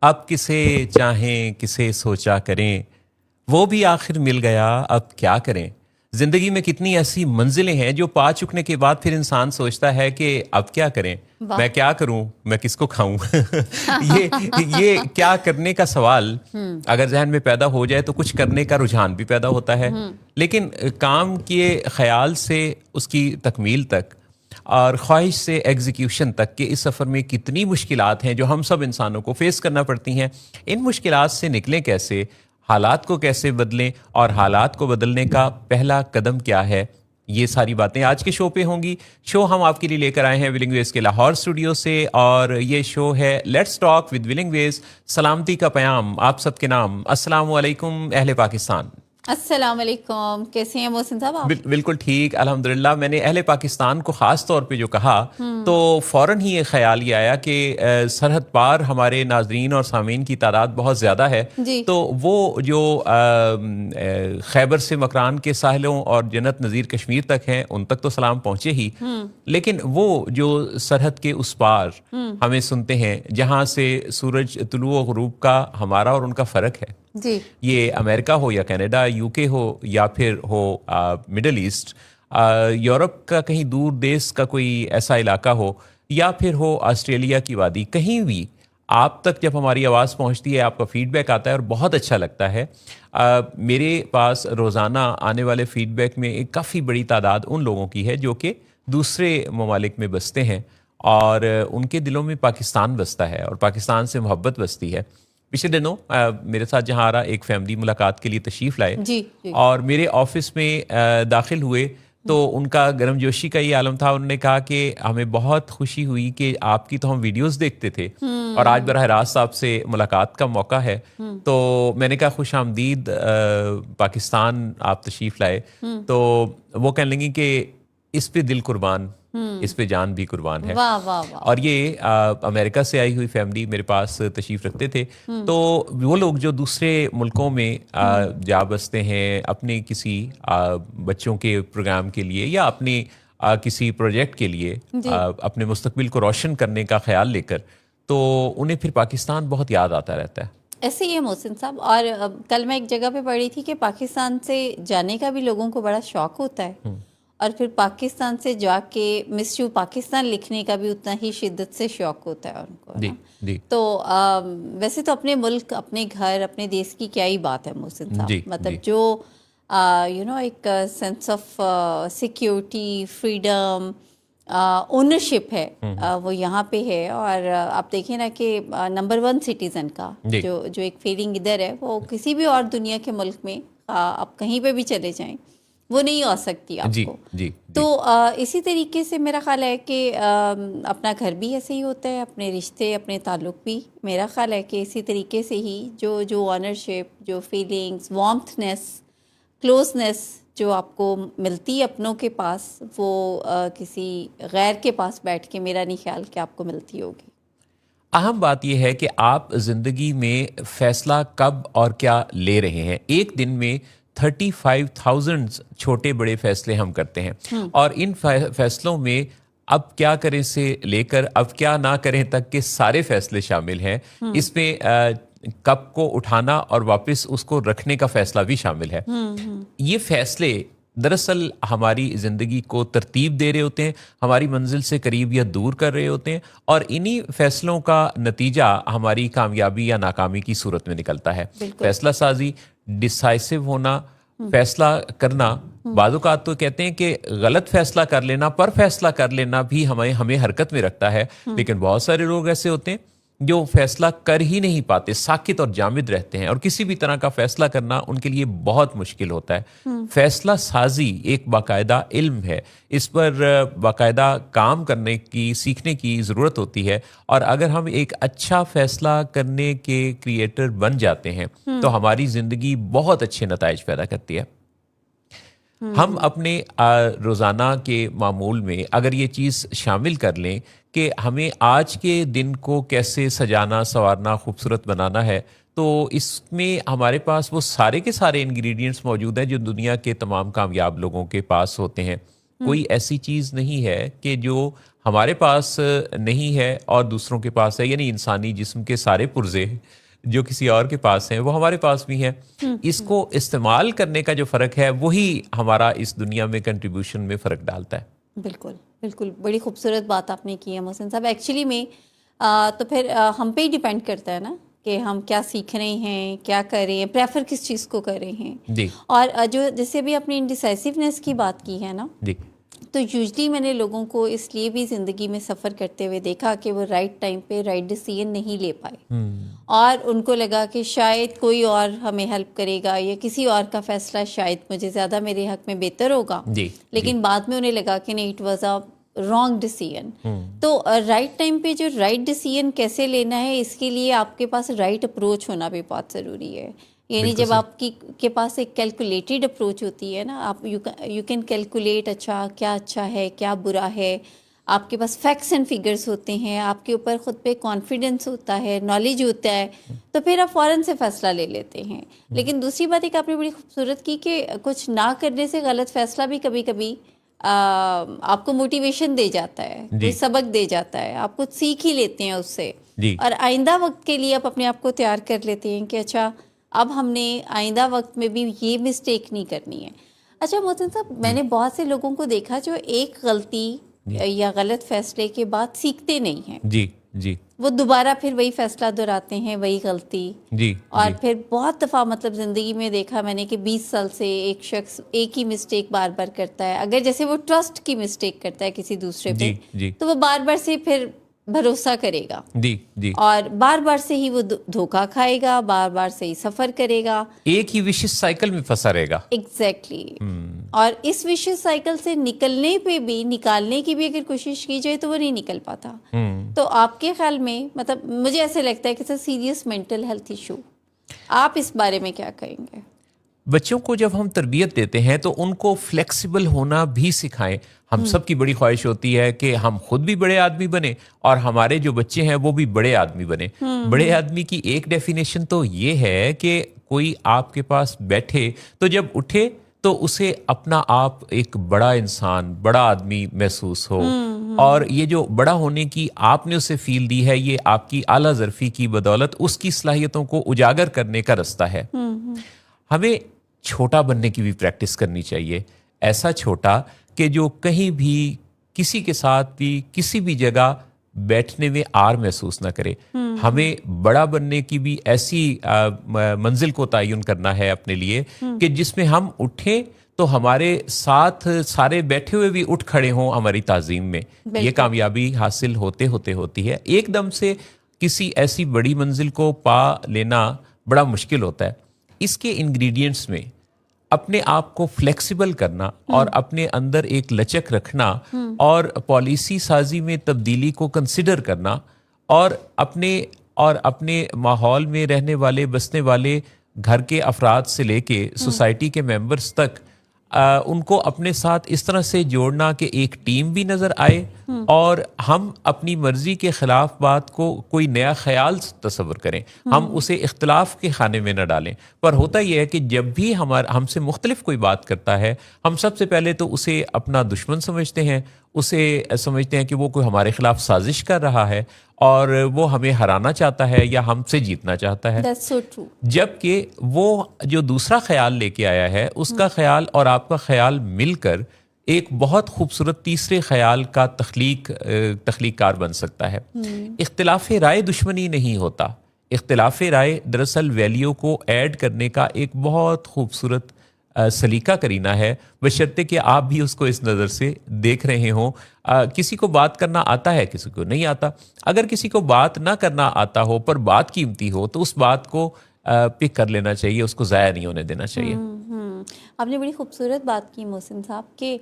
اب کسے چاہیں کسے سوچا کریں، وہ بھی آخر مل گیا اب کیا کریں۔ زندگی میں کتنی ایسی منزلیں ہیں جو پا چکنے کے بعد پھر انسان سوچتا ہے کہ اب کیا کریں، میں کیا کروں، میں کس کو کھاؤں۔ یہ کیا کرنے کا سوال اگر ذہن میں پیدا ہو جائے تو کچھ کرنے کا رجحان بھی پیدا ہوتا ہے، لیکن کام کے خیال سے اس کی تکمیل تک اور خواہش سے ایگزیکیوشن تک کے اس سفر میں کتنی مشکلات ہیں جو ہم سب انسانوں کو فیس کرنا پڑتی ہیں۔ ان مشکلات سے نکلیں کیسے، حالات کو کیسے بدلیں، اور حالات کو بدلنے کا پہلا قدم کیا ہے، یہ ساری باتیں آج کے شو پہ ہوں گی۔ شو ہم آپ کے لیے لے کر آئے ہیں ولنگ ویز کے لاہور اسٹوڈیو سے، اور یہ شو ہے لیٹس ٹاک ود ولنگ ویز۔ سلامتی کا پیام آپ سب کے نام۔ السلام علیکم اہل پاکستان۔ السلام علیکم، کیسے ہیں محسن صاحب آپ؟ بالکل ٹھیک الحمدللہ۔ میں نے اہل پاکستان کو خاص طور پہ جو کہا تو فوراً ہی یہ خیال یہ آیا کہ سرحد پار ہمارے ناظرین اور سامعین کی تعداد بہت زیادہ ہے، تو وہ جو خیبر سے مکران کے ساحلوں اور جنت نظیر کشمیر تک ہیں ان تک تو سلام پہنچے ہی، لیکن وہ جو سرحد کے اس پار ہمیں سنتے ہیں جہاں سے سورج طلوع و غروب کا ہمارا اور ان کا فرق ہے، جی، یہ امریکہ ہو یا کینیڈا، یو کے ہو یا پھر ہو مڈل ایسٹ، یورپ کا کہیں دور دیس کا کوئی ایسا علاقہ ہو، یا پھر ہو آسٹریلیا کی وادی، کہیں بھی آپ تک جب ہماری آواز پہنچتی ہے، آپ کا فیڈ بیک آتا ہے اور بہت اچھا لگتا ہے۔ میرے پاس روزانہ آنے والے فیڈ بیک میں ایک کافی بڑی تعداد ان لوگوں کی ہے جو کہ دوسرے ممالک میں بستے ہیں اور ان کے دلوں میں پاکستان بستا ہے اور پاکستان سے محبت بستی ہے۔ پچھلے دنوں میرے ساتھ جہاں آ رہا ایک فیملی ملاقات کے لیے تشریف لائے، جی اور میرے آفس میں داخل ہوئے تو ان کا گرم جوشی کا یہ عالم تھا۔ انہوں نے کہا کہ ہمیں بہت خوشی ہوئی کہ آپ کی تو ہم ویڈیوز دیکھتے تھے اور آج براہ راست آپ سے ملاقات کا موقع ہے۔ تو میں نے کہا خوش آمدید پاکستان، آپ تشریف لائے۔ تو وہ کہنے لگی کہ اس پہ دل قربان، اس پہ جان بھی قربان ہے۔ واہ واہ واہ۔ اور یہ امریکہ سے آئی ہوئی فیملی میرے پاس تشریف رکھتے تھے، تو وہ لوگ جو دوسرے ملکوں میں جا بستے ہیں اپنے کسی بچوں کے پروگرام کے لیے یا اپنے کسی پروجیکٹ کے لیے، اپنے مستقبل کو روشن کرنے کا خیال لے کر، تو انہیں پھر پاکستان بہت یاد آتا رہتا ہے۔ ایسے ہی ہے محسن صاحب، اور کل میں ایک جگہ پہ پڑھی تھی کہ پاکستان سے جانے کا بھی لوگوں کو بڑا شوق ہوتا ہے، اور پھر پاکستان سے جا کے مس یو پاکستان لکھنے کا بھی اتنا ہی شدت سے شوق ہوتا ہے ان کو۔ تو ویسے تو اپنے ملک، اپنے گھر، اپنے دیش کی کیا ہی بات ہے محسن صاحب، مطلب جو ایک sense of security, freedom, ownership ہے، وہ یہاں پہ ہے۔ اور آپ دیکھیں نا کہ نمبر 1 سٹیزن کا جو ایک فیلنگ ادھر ہے، وہ کسی بھی اور دنیا کے ملک میں آپ کہیں پہ بھی چلے جائیں وہ نہیں آ سکتی آپ کو۔ تو اسی طریقے سے میرا خیال ہے کہ اپنا گھر بھی ایسے ہی ہوتا ہے، اپنے رشتے، اپنے تعلق بھی میرا خیال ہے کہ اسی طریقے سے ہی جو آنرشپ، جو فیلنگس، وارمتھنس، کلوزنس جو آپ کو ملتی ہے اپنوں کے پاس، وہ کسی غیر کے پاس بیٹھ کے میرا نہیں خیال کہ آپ کو ملتی ہوگی۔ اہم بات یہ ہے کہ آپ زندگی میں فیصلہ کب اور کیا لے رہے ہیں۔ ایک دن میں 35,000 چھوٹے بڑے فیصلے ہم کرتے ہیں، اور ان فیصلوں میں اب کیا کریں سے لے کر اب کیا نہ کریں تک کے سارے فیصلے شامل ہیں۔ اس میں کپ کو اٹھانا اور واپس اس کو رکھنے کا فیصلہ بھی شامل ہے۔ یہ فیصلے دراصل ہماری زندگی کو ترتیب دے رہے ہوتے ہیں، ہماری منزل سے قریب یا دور کر رہے ہوتے ہیں، اور انہی فیصلوں کا نتیجہ ہماری کامیابی یا ناکامی کی صورت میں نکلتا ہے۔ فیصلہ سازی، ڈیسائسو ہونا، فیصلہ کرنا، بعض اوقات تو کہتے ہیں کہ غلط فیصلہ کر لینا، پر فیصلہ کر لینا بھی ہمیں حرکت میں رکھتا ہے، لیکن بہت سارے لوگ ایسے ہوتے ہیں جو فیصلہ کر ہی نہیں پاتے، ساکت اور جامد رہتے ہیں، اور کسی بھی طرح کا فیصلہ کرنا ان کے لیے بہت مشکل ہوتا ہے۔ فیصلہ سازی ایک باقاعدہ علم ہے، اس پر باقاعدہ کام کرنے کی، سیکھنے کی ضرورت ہوتی ہے، اور اگر ہم ایک اچھا فیصلہ کرنے کے کریٹر بن جاتے ہیں تو ہماری زندگی بہت اچھے نتائج پیدا کرتی ہے۔ ہم اپنے روزانہ کے معمول میں اگر یہ چیز شامل کر لیں کہ ہمیں آج کے دن کو کیسے سجانا، سنوارنا، خوبصورت بنانا ہے، تو اس میں ہمارے پاس وہ سارے کے سارے انگریڈینٹس موجود ہیں جو دنیا کے تمام کامیاب لوگوں کے پاس ہوتے ہیں۔ کوئی ایسی چیز نہیں ہے کہ جو ہمارے پاس نہیں ہے اور دوسروں کے پاس ہے، یعنی انسانی جسم کے سارے پرزے جو کسی اور کے پاس ہیں وہ ہمارے پاس بھی ہیں. اس کو استعمال کرنے کا جو فرق ہے وہی ہمارا اس دنیا میں کنٹریبیوشن میں فرق ڈالتا ہے. بالکل بالکل، بڑی خوبصورت بات آپ نے کی ہے محسن صاحب. ایکچولی میں تو پھر ہم پہ ہی ڈیپینڈ کرتا ہے نا کہ ہم کیا سیکھ رہے ہیں، کیا کر رہے ہیں، پریفر کس چیز کو کر رہے ہیں. جی. اور جو جیسے بھی اپنی انڈیسائسونیس کی بات کی ہے نا، جی. تو یوزلی میں نے لوگوں کو اس لیے بھی زندگی میں سفر کرتے ہوئے دیکھا کہ وہ رائٹ ٹائم پہ رائٹ ڈیسیژن نہیں لے پائے، اور ان کو لگا کہ شاید کوئی اور ہمیں ہیلپ کرے گا یا کسی اور کا فیصلہ شاید مجھے زیادہ میرے حق میں بہتر ہوگا. جی. لیکن بعد میں انہیں لگا کہ نہیں، it was a wrong decision. تو رائٹ ٹائم پہ جو رائٹ ڈیسیژن کیسے لینا ہے، اس کے لیے آپ کے پاس رائٹ اپروچ ہونا بھی بہت ضروری ہے. یعنی جب آپ کے پاس ایک کیلکولیٹڈ اپروچ ہوتی ہے نا، آپ یو کین کیلکولیٹ اچھا ہے کیا برا ہے، آپ کے پاس فیکٹس اینڈ فگرس ہوتے ہیں، آپ کے اوپر خود پہ کانفیڈنس ہوتا ہے، نالج ہوتا ہے، تو پھر آپ فوراً سے فیصلہ لے لیتے ہیں. لیکن دوسری بات ایک آپ نے بڑی خوبصورت کی کہ کچھ نہ کرنے سے غلط فیصلہ بھی کبھی کبھی آپ کو موٹیویشن دے جاتا ہے، کوئی سبق دے جاتا ہے، آپ کچھ سیکھ ہی لیتے ہیں اس سے، اور آئندہ وقت کے لیے آپ اپنے آپ کو تیار کر لیتے ہیں کہ اچھا اب ہم نے آئندہ وقت میں بھی یہ مسٹیک نہیں کرنی ہے. اچھا محسن صاحب، میں نے بہت سے لوگوں کو دیکھا جو ایک غلطی یا غلط فیصلے کے بعد سیکھتے نہیں ہیں. جی. جی. وہ دوبارہ پھر وہی فیصلہ دہراتے ہیں، وہی غلطی. جی. اور پھر بہت دفعہ مطلب زندگی میں دیکھا میں نے کہ 20 سال سے ایک شخص ایک ہی مسٹیک بار بار کرتا ہے. اگر جیسے وہ ٹرسٹ کی مسٹیک کرتا ہے کسی دوسرے پہ، تو وہ بار بار سے پھر بھروسہ کرے گا. جی. جی. اور بار بار سے ہی وہ دھوکہ کھائے گا، بار بار سے ہی سفر کرے گا، ایک ہی وشیس سائیکل میں پھنسا رہے گا. ایگزیکٹلی. اور اس وشیس سائیکل سے نکالنے کی بھی اگر کوشش کی جائے تو وہ نہیں نکل پاتا. تو آپ کے خیال میں مطلب مجھے ایسے لگتا ہے کہ it's serious mental health issue. آپ اس بارے میں کیا کہیں گے؟ بچوں کو جب ہم تربیت دیتے ہیں تو ان کو فلیکسیبل ہونا بھی سکھائیں. ہم سب کی بڑی خواہش ہوتی ہے کہ ہم خود بھی بڑے آدمی بنیں اور ہمارے جو بچے ہیں وہ بھی بڑے آدمی بنیں. بڑے آدمی کی ایک ڈیفینیشن تو یہ ہے کہ کوئی آپ کے پاس بیٹھے تو جب اٹھے تو اسے اپنا آپ ایک بڑا انسان، بڑا آدمی محسوس ہو. اور یہ جو بڑا ہونے کی آپ نے اسے فیل دی ہے، یہ آپ کی اعلیٰ ظرفی کی بدولت اس کی صلاحیتوں کو اجاگر کرنے کا رستہ ہے. ہمیں چھوٹا بننے کی بھی پریکٹس کرنی چاہیے. ایسا چھوٹا کہ جو کہیں بھی کسی کے ساتھ بھی کسی بھی جگہ بیٹھنے میں آر محسوس نہ کرے. ہمیں بڑا بننے کی بھی ایسی منزل کو تعین کرنا ہے اپنے لیے کہ جس میں ہم اٹھیں تو ہمارے ساتھ سارے بیٹھے ہوئے بھی اٹھ کھڑے ہوں ہماری تعظیم میں. یہ کامیابی حاصل ہوتے ہوتی ہے. ایک دم سے کسی ایسی بڑی منزل کو پا لینا بڑا مشکل ہوتا ہے. اس کے انگریڈینٹس میں اپنے آپ کو فلیکسیبل کرنا اور اپنے اندر ایک لچک رکھنا اور پالیسی سازی میں تبدیلی کو کنسیڈر کرنا اور اپنے ماحول میں رہنے والے بسنے والے گھر کے افراد سے لے کے سوسائٹی کے ممبرز تک ان کو اپنے ساتھ اس طرح سے جوڑنا کہ ایک ٹیم بھی نظر آئے اور ہم اپنی مرضی کے خلاف بات کو کوئی نیا خیال تصور کریں، ہم اسے اختلاف کے خانے میں نہ ڈالیں. پر ہوتا یہ ہے کہ جب بھی ہم سے مختلف کوئی بات کرتا ہے ہم سب سے پہلے تو اسے اپنا دشمن سمجھتے ہیں، اسے سمجھتے ہیں کہ وہ کوئی ہمارے خلاف سازش کر رہا ہے اور وہ ہمیں ہرانا چاہتا ہے یا ہم سے جیتنا چاہتا ہے. That's so true. جبکہ وہ جو دوسرا خیال لے کے آیا ہے اس کا خیال اور آپ کا خیال مل کر ایک بہت خوبصورت تیسرے خیال کا تخلیق کار بن سکتا ہے. اختلاف رائے دشمنی نہیں ہوتا. اختلاف رائے دراصل ویلیو کو ایڈ کرنے کا ایک بہت خوبصورت سلیقہ کرینہ ہے، بشرطے کہ آپ بھی اس کو اس نظر سے دیکھ رہے ہوں. کسی کو بات کرنا آتا ہے، کسی کو نہیں آتا. اگر کسی کو بات نہ کرنا آتا ہو پر بات قیمتی ہو تو اس بات کو پک کر لینا چاہیے، اس کو ضائع نہیں ہونے دینا چاہیے. آپ نے بڑی خوبصورت بات کی محسن صاحب کہ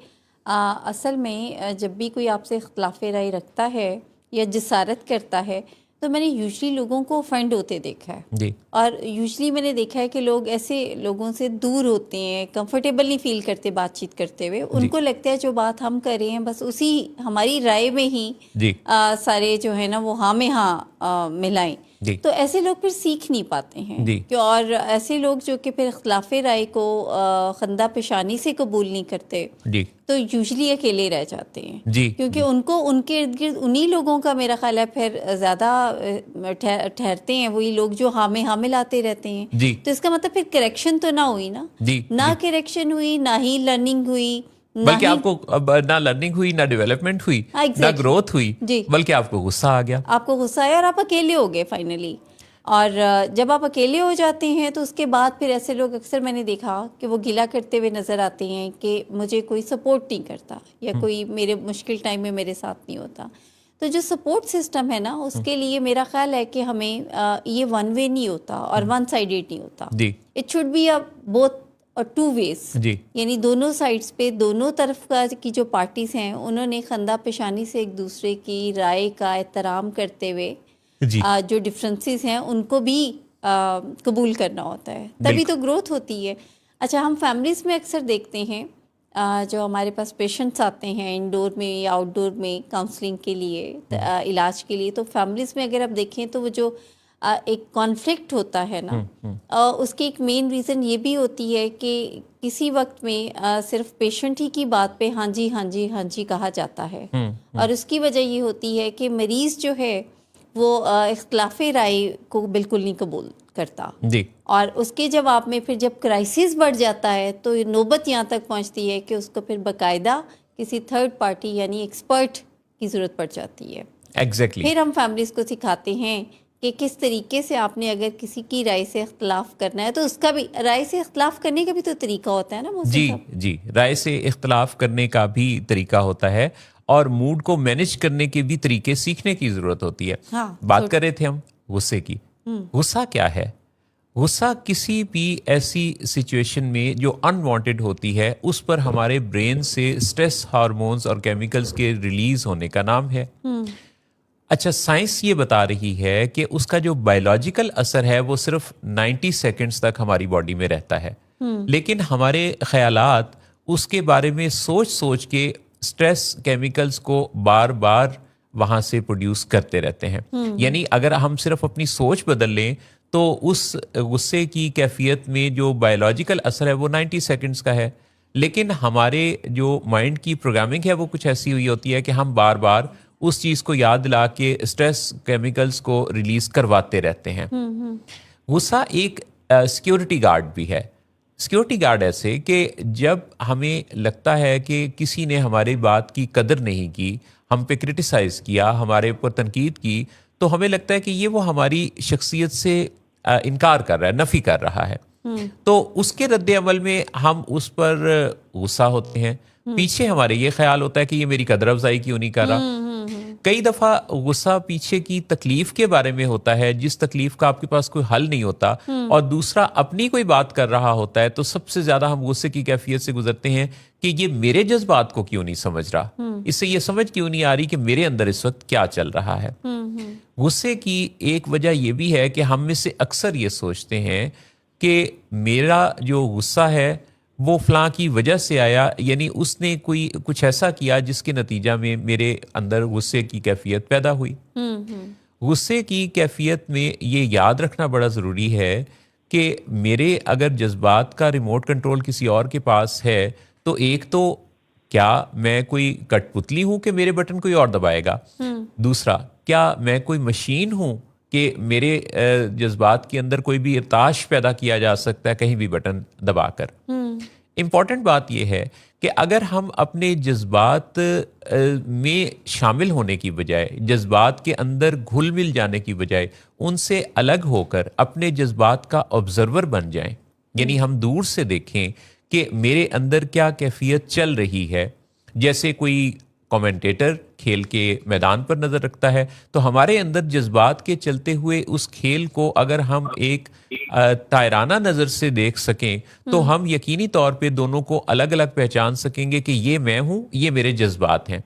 اصل میں جب بھی کوئی آپ سے اختلاف رائے رکھتا ہے یا جسارت کرتا ہے تو میں نے یوزلی لوگوں کو افینڈ ہوتے دیکھا ہے. جی. اور یوزلی میں نے دیکھا ہے کہ لوگ ایسے لوگوں سے دور ہوتے ہیں، کمفرٹیبل نہیں فیل کرتے بات چیت کرتے ہوئے. ان کو لگتا ہے جو بات ہم کر رہے ہیں بس اسی ہماری رائے میں ہی سارے جو ہے نا وہ ہاں میں ہاں ملائیں. جی تو ایسے لوگ پھر سیکھ نہیں پاتے ہیں جی کہ، اور ایسے لوگ جو کہ پھر اختلاف رائے کو خندہ پیشانی سے قبول نہیں کرتے جی تو یوزلی اکیلے رہ جاتے ہیں، جی کیونکہ ان کو ان کے ارد گرد انہی لوگوں کا میرا خیال ہے پھر زیادہ ٹھہرتے ہیں، وہی لوگ جو حامل آتے رہتے ہیں. جی تو اس کا مطلب پھر کریکشن تو نہ ہوئی نا، جی نہ کریکشن ہوئی، نہ ہی لرننگ ہوئی، نہ بلکہ ہی آپ کو اب نہ لرننگ ہوئی، نہ ڈیولپمنٹ ہوئی، نہ گروتھ ہوئی، جی بلکہ آپ کو غصہ آ گیا. آپ کو غصہ آیا اور آپ اکیلے ہو گئے فائنلی. اور جب آپ اکیلے ہو جاتے ہیں تو اس کے بعد پھر ایسے لوگ اکثر میں نے دیکھا کہ وہ گلہ کرتے ہوئے نظر آتے ہیں کہ مجھے کوئی سپورٹ نہیں کرتا یا کوئی میرے مشکل ٹائم میں میرے ساتھ نہیں ہوتا. تو جو سپورٹ سسٹم ہے نا، اس کے لیے میرا خیال ہے کہ ہمیں یہ ون وے نہیں ہوتا اور ون سائیڈڈ نہیں ہوتا. جی it should be both two ways, جی یعنی دونوں سائڈس پہ، دونوں طرف کی جو پارٹیز ہیں انہوں نے خندہ پیشانی سے ایک دوسرے کی رائے کا احترام کرتے ہوئے جی جو ڈفرینسز ہیں ان کو بھی قبول کرنا ہوتا ہے، تبھی تو گروتھ ہوتی ہے. اچھا، ہم فیملیز میں اکثر دیکھتے ہیں جو ہمارے پاس پیشنٹس آتے ہیں انڈور میں یا آؤٹ ڈور میں کاؤنسلنگ کے لیے، علاج کے لیے، تو فیملیز میں اگر آپ دیکھیں تو وہ جو ایک کانفلکٹ ہوتا ہے نا، اس کی ایک مین ریزن یہ بھی ہوتی ہے کہ کسی وقت میں صرف پیشنٹ ہی کی بات پہ ہاں جی ہاں جی ہاں جی کہا جاتا ہے، اور اس کی وجہ یہ ہوتی ہے کہ مریض جو ہے وہ اختلاف رائے کو بالکل نہیں قبول کرتا. جی اور اس کے جواب میں پھر جب کرائسس بڑھ جاتا ہے تو نوبت یہاں تک پہنچتی ہے کہ اس کو پھر باقاعدہ کسی تھرڈ پارٹی یعنی ایکسپرٹ کی ضرورت پڑ جاتی ہے. ایگزیکٹلی. پھر ہم فیملیز کو سکھاتے ہیں کہ کس طریقے سے آپ نے اگر کسی کی رائے سے اختلاف کرنا ہے تو اس کا بھی، رائے سے اختلاف کرنے کا بھی تو طریقہ ہوتا ہے نا محسن جی صاحب. جی رائے سے اختلاف کرنے کا بھی طریقہ ہوتا ہے، اور موڈ کو مینج کرنے کے بھی طریقے سیکھنے کی ضرورت ہوتی ہے. ہاں، بات کر رہے تھے ہم غصے کی. غصہ کیا ہے؟ غصہ کسی بھی ایسی سچویشن میں جو انوانٹیڈ ہوتی ہے اس پر ہمارے برین سے سٹریس ہارمونز اور کیمیکلز کے ریلیز ہونے کا نام ہے. اچھا، سائنس یہ بتا رہی ہے کہ اس کا جو بایولوجیکل اثر ہے وہ صرف 90 سیکنڈز تک ہماری باڈی میں رہتا ہے، لیکن ہمارے خیالات اس کے بارے میں سوچ سوچ کے سٹریس کیمیکلز کو بار بار وہاں سے پروڈیوس کرتے رہتے ہیں. یعنی اگر ہم صرف اپنی سوچ بدل لیں تو اس غصے کی کیفیت میں جو بایولوجیکل اثر ہے وہ 90 سیکنڈز کا ہے، لیکن ہمارے جو مائنڈ کی پروگرامنگ ہے وہ کچھ ایسی ہوئی ہوتی ہے کہ ہم بار بار اس چیز کو یاد دلا کے سٹریس کیمیکلز کو ریلیز کرواتے رہتے ہیں. غصہ ایک سیکیورٹی گارڈ بھی ہے. سیکیورٹی گارڈ ایسے کہ جب ہمیں لگتا ہے کہ کسی نے ہماری بات کی قدر نہیں کی، ہم پہ کرٹیسائز کیا، ہمارے اوپر تنقید کی، تو ہمیں لگتا ہے کہ یہ وہ ہماری شخصیت سے انکار کر رہا ہے، نفی کر رہا ہے. تو اس کے رد عمل میں ہم اس پر غصہ ہوتے ہیں. پیچھے ہمارے یہ خیال ہوتا ہے کہ یہ میری قدر افزائی کیوں نہیں کر رہا. کئی دفعہ غصہ پیچھے کی تکلیف کے بارے میں ہوتا ہے، جس تکلیف کا آپ کے پاس کوئی حل نہیں ہوتا، اور دوسرا اپنی کوئی بات کر رہا ہوتا ہے، تو سب سے زیادہ ہم غصے کی کیفیت سے گزرتے ہیں کہ یہ میرے جذبات کو کیوں نہیں سمجھ رہا، اس سے یہ سمجھ کیوں نہیں آ رہی کہ میرے اندر اس وقت کیا چل رہا ہے. غصے کی ایک وجہ یہ بھی ہے کہ ہم میں سے اکثر یہ سوچتے ہیں کہ میرا جو غصہ ہے وہ فلاں کی وجہ سے آیا، یعنی اس نے کوئی کچھ ایسا کیا جس کے نتیجہ میں میرے اندر غصے کی کیفیت پیدا ہوئی. غصے کی کیفیت میں یہ یاد رکھنا بڑا ضروری ہے کہ میرے اگر جذبات کا ریموٹ کنٹرول کسی اور کے پاس ہے تو ایک تو کیا میں کوئی کٹ پتلی ہوں کہ میرے بٹن کوئی اور دبائے گا، دوسرا کیا میں کوئی مشین ہوں کہ میرے جذبات کے اندر کوئی بھی ارتعاش پیدا کیا جا سکتا ہے کہیں بھی بٹن دبا کر. امپورٹنٹ بات یہ ہے کہ اگر ہم اپنے جذبات میں شامل ہونے کی بجائے، جذبات کے اندر گھل مل جانے کی بجائے، ان سے الگ ہو کر اپنے جذبات کا آبزرور بن جائیں، یعنی ہم دور سے دیکھیں کہ میرے اندر کیا کیفیت چل رہی ہے. جیسے کوئی کومنٹیٹر کھیل کے میدان پر نظر رکھتا ہے تو ہمارے اندر جذبات کے چلتے ہوئے اس کھیل کو اگر ہم ایک تائرانہ نظر سے دیکھ سکیں تو ہم یقینی طور پہ دونوں کو الگ الگ پہچان سکیں گے کہ یہ میں ہوں، یہ میرے جذبات ہیں.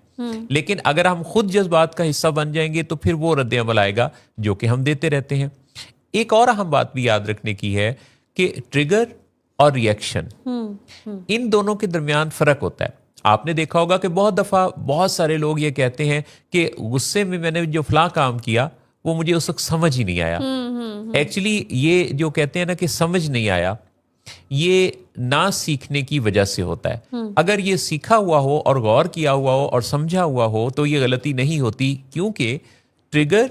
لیکن اگر ہم خود جذبات کا حصہ بن جائیں گے تو پھر وہ رد عمل آئے گا جو کہ ہم دیتے رہتے ہیں. ایک اور اہم بات بھی یاد رکھنے کی ہے کہ ٹریگر اور ریئیکشن، ان دونوں کے درمیان فرق ہوتا ہے. آپ نے دیکھا ہوگا کہ بہت دفعہ بہت سارے لوگ یہ کہتے ہیں کہ غصے میں نے جو فلاں کام کیا وہ مجھے اس وقت سمجھ ہی نہیں آیا. ایکچولی یہ جو کہتے ہیں نا کہ سمجھ نہیں آیا, یہ نہ سیکھنے کی وجہ سے ہوتا ہے. اگر یہ سیکھا ہوا ہو اور غور کیا ہوا ہو اور سمجھا ہوا ہو تو یہ غلطی نہیں ہوتی, کیونکہ ٹریگر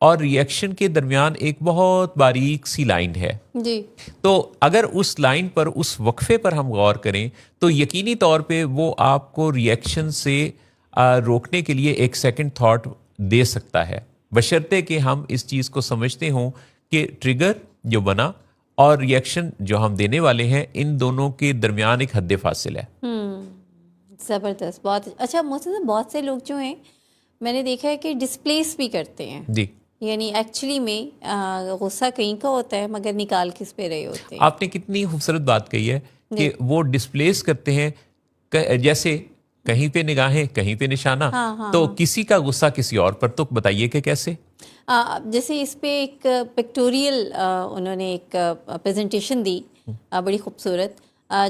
اور ریئیکشن کے درمیان ایک بہت باریک سی لائن ہے. جی. تو اگر اس لائن پر, اس وقفے پر ہم غور کریں تو یقینی طور پہ وہ آپ کو ریئیکشن سے روکنے کے لیے ایک سیکنڈ تھاٹ دے سکتا ہے, بشرطے کہ ہم اس چیز کو سمجھتے ہوں کہ ٹریگر جو بنا اور ریئیکشن جو ہم دینے والے ہیں, ان دونوں کے درمیان ایک حد فاصل ہے. زبردست, بہت اچھا. محسن, بہت سے لوگ جو ہیں میں نے دیکھا ہے کہ ڈسپلیس بھی کرتے ہیں. جی. یعنی ایکچولی میں غصہ کہیں کا ہوتا ہے مگر نکال کس پہ رہے ہوتے ہیں. آپ نے کتنی خوبصورت بات کہی ہے کہ وہ ڈسپلیس کرتے ہیں, جیسے کہیں پہ نگاہیں کہیں پہ نشانہ. تو کسی کا غصہ کسی اور پر, تو بتائیے کہ کیسے. جیسے اس پہ ایک پکٹوریل انہوں نے ایک پریزنٹیشن دی بڑی خوبصورت,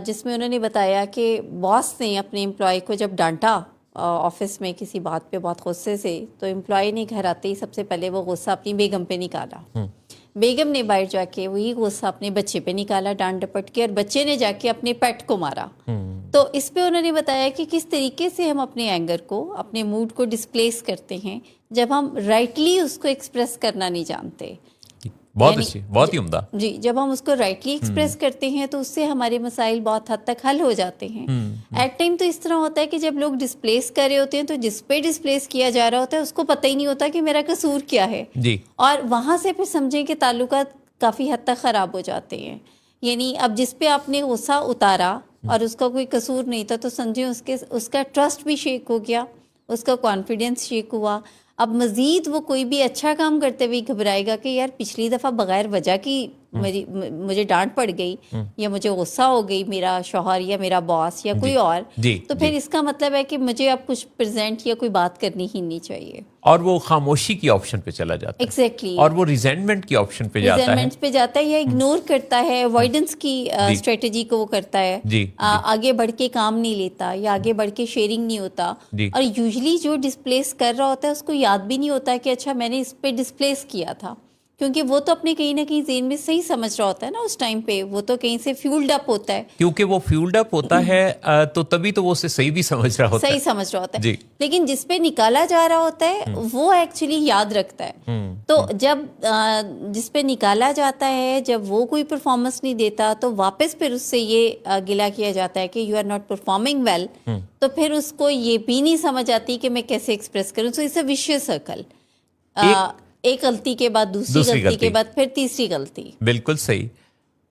جس میں انہوں نے بتایا کہ باس نے اپنے امپلائی کو جب ڈانٹا آفس میں کسی بات پہ بہت غصے سے, تو امپلائی نے گھر آتے ہی سب سے پہلے وہ غصہ اپنی بیگم پہ نکالا. بیگم نے باہر جا کے وہی غصہ اپنے بچے پہ نکالا ڈانٹ ڈپٹ کے, اور بچے نے جا کے اپنے پیٹ کو مارا. تو اس پہ انہوں نے بتایا کہ کس طریقے سے ہم اپنے اینگر کو, اپنے موڈ کو ڈسپلیس کرتے ہیں جب ہم رائٹلی اس کو ایکسپریس کرنا نہیں جانتے. بہت اچھی, بہت ہی عمدہ. جی, جب ہم اس کو رائٹلی ایکسپریس کرتے ہیں تو اس سے ہمارے مسائل بہت حد تک حل ہو جاتے ہیں. ایٹ ٹائم تو اس طرح ہوتا ہے کہ جب لوگ ڈسپلیس کر رہے ہوتے ہیں تو جس پہ ڈسپلیس کیا جا رہا ہوتا ہے اس کو پتہ ہی نہیں ہوتا کہ میرا قصور کیا ہے. جی. اور وہاں سے پھر سمجھیں کہ تعلقات کافی حد تک خراب ہو جاتے ہیں. یعنی اب جس پہ آپ نے غصہ اتارا اور اس کا کوئی قصور نہیں تھا, تو سمجھیں اس کا ٹرسٹ بھی شیک ہو گیا, اس کا کانفیڈینس شیک ہوا. اب مزید وہ کوئی بھی اچھا کام کرتے ہوئے گھبرائے گا کہ یار پچھلی دفعہ بغیر وجہ کی مجھے ڈانٹ پڑ گئی یا مجھے غصہ ہو گئی میرا شوہر یا میرا باس یا کوئی اور, تو پھر اس کا مطلب ہے کہ مجھے اب کچھ پریزنٹ یا کوئی بات کرنی ہی نہیں چاہیے. اور وہ خاموشی کی آپشن پہ چلا جاتا ہے. ایگزیکٹلی. اور وہ ریزینٹمنٹ کی آپشن پہ جاتا ہے یا اگنور کرتا ہے, اوائڈنس کی اسٹریٹجی کو وہ کرتا ہے. آگے بڑھ کے کام نہیں لیتا یا آگے بڑھ کے شیئرنگ نہیں ہوتا. اور یوزلی جو ڈسپلیس کر رہا ہوتا ہے اس کو یاد بھی نہیں ہوتا کہ اچھا میں نے اس پہ ڈسپلیس کیا تھا, کیونکہ وہ تو اپنے کہیں نہ کہیں ذہن میں صحیح سمجھ رہا ہوتا ہے نا اس ٹائم پہ, وہ تو کہیں سے فیولڈ اپ ہوتا ہے. کیونکہ وہ فیولڈ اپ ہوتا ہے تو تبھی تو وہ اسے صحیح بھی سمجھ رہا ہوتا ہے, صحیح سمجھ رہا ہوتا ہے. لیکن جس پہ نکالا جا رہا ہوتا ہے وہ ایکچولی یاد رکھتا ہے. تو جب جس پہ نکالا جاتا ہے جب وہ کوئی پرفارمنس نہیں دیتا تو واپس پھر اس سے یہ گلہ کیا جاتا ہے کہ you are not performing well, تو پھر اس کو یہ بھی نہیں سمجھ آتی کہ میں کیسے ایکسپریس کروں. So it's a vicious circle, ایک غلطی کے بعد دوسری غلطی کے بعد پھر تیسری غلطی. بالکل صحیح.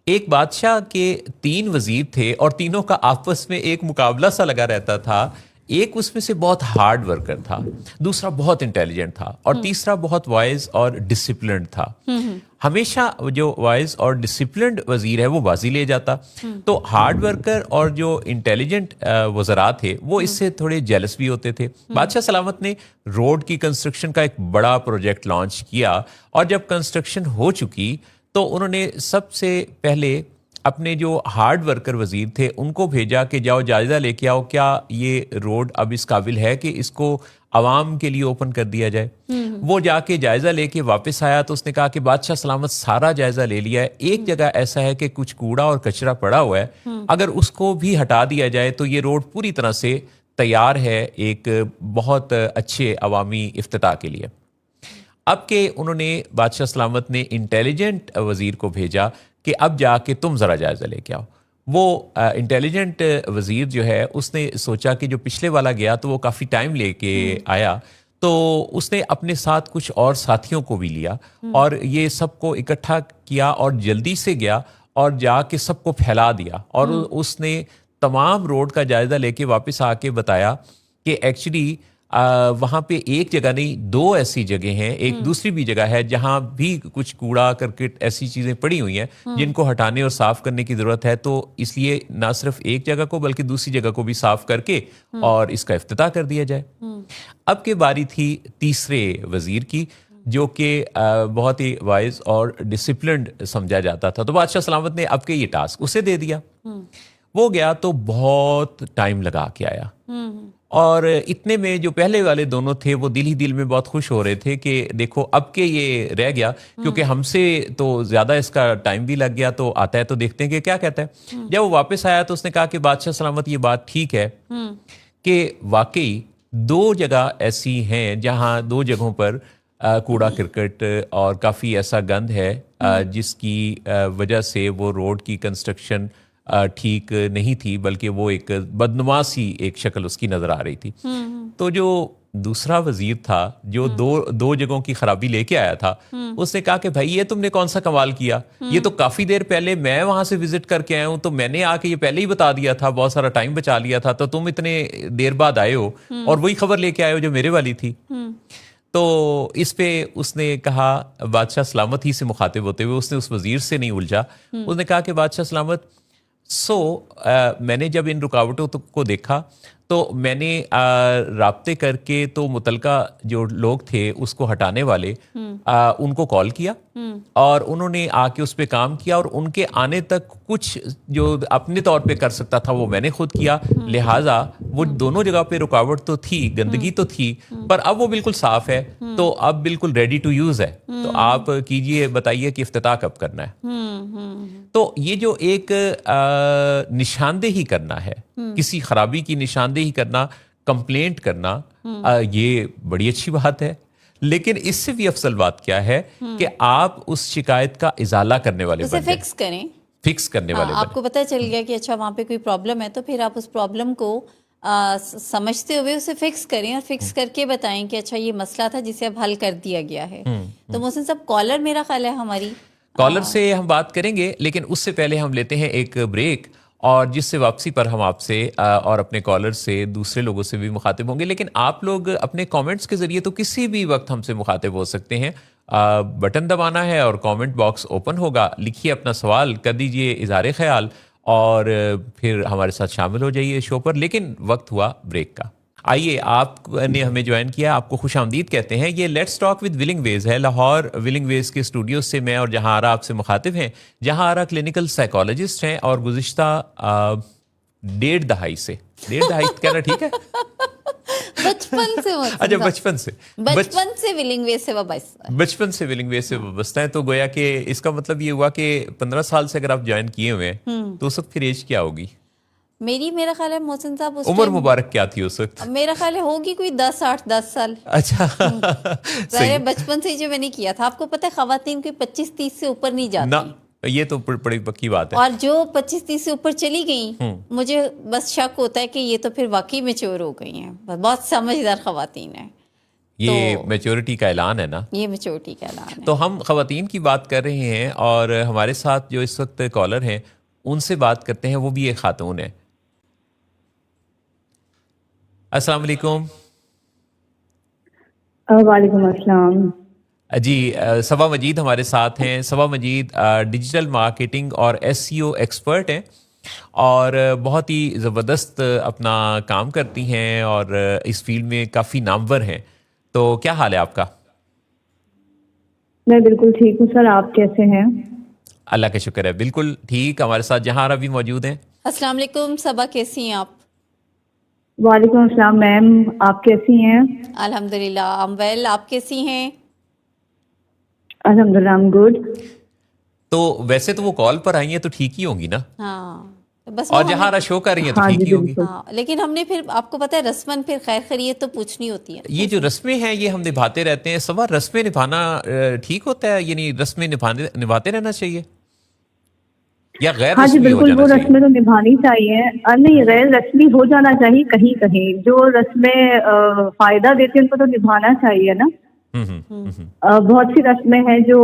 ایک بادشاہ کے 3 وزیر تھے اور تینوں کا آپس میں ایک مقابلہ سا لگا رہتا تھا. ایک اس میں سے بہت ہارڈ ورکر تھا, دوسرا بہت انٹیلیجنٹ تھا اور تیسرا بہت وائز اور ڈسپلنڈ تھا. ہمیشہ جو وائز اور ڈسپلنڈ وزیر ہے وہ بازی لے جاتا. تو ہارڈ ورکر اور جو انٹیلیجنٹ وزراء تھے وہ اس سے تھوڑے جیلس بھی ہوتے تھے. بادشاہ سلامت نے روڈ کی کنسٹرکشن کا ایک بڑا پروجیکٹ لانچ کیا, اور جب کنسٹرکشن ہو چکی تو انہوں نے سب سے پہلے اپنے جو ہارڈ ورکر وزیر تھے ان کو بھیجا کہ جاؤ جائزہ لے کے آؤ, کیا یہ روڈ اب اس قابل ہے کہ اس کو عوام کے لیے اوپن کر دیا جائے. وہ جا کے جائزہ لے کے واپس آیا تو اس نے کہا کہ بادشاہ سلامت سارا جائزہ لے لیا ہے, ایک جگہ ایسا ہے کہ کچھ کوڑا اور کچرا پڑا ہوا ہے, اگر اس کو بھی ہٹا دیا جائے تو یہ روڈ پوری طرح سے تیار ہے ایک بہت اچھے عوامی افتتاح کے لیے. اب کہ انہوں نے بادشاہ سلامت نے انٹیلیجنٹ وزیر کو بھیجا کہ اب جا کے تم ذرا جائزہ لے کے آؤ. وہ انٹیلیجنٹ وزیر جو ہے اس نے سوچا کہ جو پچھلے والا گیا تو وہ کافی ٹائم لے کے آیا, تو اس نے اپنے ساتھ کچھ اور ساتھیوں کو بھی لیا اور یہ سب کو اکٹھا کیا اور جلدی سے گیا اور جا کے سب کو پھیلا دیا. اور اس نے تمام روڈ کا جائزہ لے کے واپس آ کے بتایا کہ ایکچولی وہاں پہ ایک جگہ نہیں 2 ایسی جگہ ہیں, ایک دوسری بھی جگہ ہے جہاں بھی کچھ کوڑا کرکٹ ایسی چیزیں پڑی ہوئی ہیں جن کو ہٹانے اور صاف کرنے کی ضرورت ہے. تو اس لیے نہ صرف ایک جگہ کو بلکہ دوسری جگہ کو بھی صاف کر کے اور اس کا افتتاح کر دیا جائے. اب کی باری تھی تیسرے وزیر کی جو کہ بہت ہی وائز اور ڈسپلنڈ سمجھا جاتا تھا. تو بادشاہ سلامت نے اب کے یہ ٹاسک اسے دے دیا. وہ گیا تو بہت ٹائم لگا کے آیا اور اتنے میں جو پہلے والے دونوں تھے وہ دل ہی دل میں بہت خوش ہو رہے تھے کہ دیکھو اب کے یہ رہ گیا، کیونکہ ہم سے تو زیادہ اس کا ٹائم بھی لگ گیا، تو آتا ہے تو دیکھتے ہیں کہ کیا کہتا ہے۔ جب وہ واپس آیا تو اس نے کہا کہ بادشاہ سلامت یہ بات ٹھیک ہے کہ واقعی 2 جگہ ایسی ہیں جہاں 2 جگہوں پر کوڑا کرکٹ اور کافی ایسا گند ہے جس کی وجہ سے وہ روڈ کی کنسٹرکشن ٹھیک نہیں تھی، بلکہ وہ ایک بدنما سی ایک شکل اس کی نظر آ رہی تھی۔ تو جو دوسرا وزیر تھا جو دو جگہوں کی خرابی لے کے آیا تھا، اس نے کہا کہ بھائی یہ تم نے کون سا کمال کیا، یہ تو کافی دیر پہلے میں وہاں سے وزٹ کر کے آیا ہوں، تو میں نے آ کے یہ پہلے ہی بتا دیا تھا، بہت سارا ٹائم بچا لیا تھا، تو تم اتنے دیر بعد آئے ہو اور وہی خبر لے کے آئے ہو جو میرے والی تھی۔ تو اس پہ اس نے کہا، بادشاہ سلامت ہی سے مخاطب ہوتے ہوئے اس نے اس وزیر سے نہیں الجھا، اس نے کہا کہ بادشاہ سلامت میں نے جب ان رکاوٹوں کو دیکھا تو میں نے رابطے کر کے تو متعلقہ جو لوگ تھے اس کو ہٹانے والے ان کو کال کیا اور انہوں نے آ کے اس پہ کام کیا، اور ان کے آنے تک کچھ جو اپنے طور پہ کر سکتا تھا وہ میں نے خود کیا، لہٰذا وہ دونوں جگہ پہ رکاوٹ تو تھی، گندگی تو تھی، پر اب وہ بالکل صاف ہے، تو اب بالکل ریڈی ٹو یوز ہے، تو آپ کیجئے، بتائیے کہ افتتاح کب کرنا ہے۔ تو یہ جو ایک نشاندہی کرنا ہے، کسی خرابی کی نشاندہی کرنا، کمپلینٹ کرنا، یہ بڑی اچھی بات ہے، لیکن اس سے بھی افضل بات کیا ہے کہ آپ اس شکایت کا ازالہ کرنے والے بن جائیں، فکس کرنے والے بن۔ آپ کو پتہ چل گیا کہ اچھا وہاں پہ کوئی پرابلم ہے، تو پھر آپ اس پرابلم کو سمجھتے ہوئے اسے فکس کریں، اور فکس کر کے بتائیں کہ اچھا یہ مسئلہ تھا جسے اب حل کر دیا گیا ہے۔ تو محسن صاحب کالر میرا خیال ہے ہماری کالر سے ہم بات کریں گے، لیکن اس سے پہلے ہم لیتے ہیں ایک بریک، اور جس سے واپسی پر ہم آپ سے اور اپنے کالر سے دوسرے لوگوں سے بھی مخاطب ہوں گے، لیکن آپ لوگ اپنے کامنٹس کے ذریعے تو کسی بھی وقت ہم سے مخاطب ہو سکتے ہیں۔ بٹن دبانا ہے اور کامنٹ باکس اوپن ہوگا، لکھیے اپنا سوال، کر دیجئے اظہار خیال، اور پھر ہمارے ساتھ شامل ہو جائیے شو پر، لیکن وقت ہوا بریک کا۔ آئیے، آپ نے ہمیں جوائن کیا، آپ کو خوش آمدید کہتے ہیں۔ یہ لیٹس ٹاک ود ولنگ ویز ہے، لاہور ولنگ ویز کے اسٹوڈیو سے میں اور جہاں آرا آپ سے مخاطب ہیں۔ جہاں آرا کلینکل سائیکالوجسٹ ہیں اور گزشتہ 1.5 دہائی سے، 1.5 دہائی کہنا ٹھیک ہے؟ بچپن سے اچھا، بچپن سے ولنگ ویز سے وابستہ، بچپن سے ولنگ ویز سے وابستہ ہیں، تو گویا کہ اس کا مطلب یہ ہوا کہ 15 سال سے اگر آپ جوائن کیے ہوئے ہیں تو اس وقت پھر ایج کیا ہوگی؟ میرا خیال ہے محسن صاحب اس عمر مبارک کیا تھی اس وقت؟ میرا خیال ہے ہوگی کوئی 10 سال۔ اچھا، ظاہر بچپن سے جو میں نے کیا تھا، آپ کو پتہ ہے خواتین کوئی 25-30 سے اوپر نہیں جاتی، یہ تو بڑی پکی بات ہے، اور جو 25-30 سے اوپر چلی گئیں، مجھے بس شک ہوتا ہے کہ یہ تو پھر واقعی میچور ہو گئی ہیں، بہت سمجھدار خواتین ہیں۔ یہ میچورٹی کا اعلان ہے نا، یہ میچورٹی کا اعلان ہے۔ تو ہم خواتین کی بات کر رہے ہیں، اور ہمارے ساتھ جو اس وقت کالر ہیں ان سے بات کرتے ہیں، وہ بھی ایک خاتون ہے۔ السلام علیکم۔ وعلیکم السلام جی، صبا مجید ہمارے ساتھ ہیں۔ صبا مجید ڈیجیٹل مارکیٹنگ اور SEO ایکسپرٹ ہیں، اور بہت ہی زبردست اپنا کام کرتی ہیں، اور اس فیلڈ میں کافی نامور ہیں۔ تو کیا حال ہے آپ کا؟ میں بالکل ٹھیک ہوں سر، آپ کیسے ہیں؟ اللہ کا شکر ہے، بالکل ٹھیک۔ ہمارے ساتھ جہاں بھی موجود ہیں۔ السلام علیکم صبا، کیسی ہیں آپ؟ وعلیکم السلام میم، آپ کیسی ہیں؟ الحمدللہ I'm well، آپ کیسی ہیں؟ الحمدللہ I'm good۔ تو ویسے تو وہ کال پر آئی ہیں تو ٹھیک ہی ہوں گی نا؟ ہاں، بس اور جہاں شو کر رہی ہیں تو ہاں ٹھیک جی ہی ہوں گی۔ بالکل۔ ہاں، لیکن ہم نے پھر آپ کو پتہ ہے رسماً پھر خیر خیریت تو پوچھنی ہوتی ہے۔ یہ جو رسمیں ہیں یہ ہم نبھاتے رہتے ہیں، سوا رسمیں نبھانا ٹھیک ہوتا ہے؟ یعنی رسمیں نبھاتے رہنا چاہیے یا غیر ہاں جی رسمی ہو بالکل، جانا وہ چاہیے؟ رسمیں تو نبھانی چاہیے، نہیں غیر رسمی ہو جانا چاہیے، کہیں کہیں جو رسمیں فائدہ دیتی ہیں ان کو تو نبھانا چاہیے نا۔ بہت سی رسمیں ہیں جو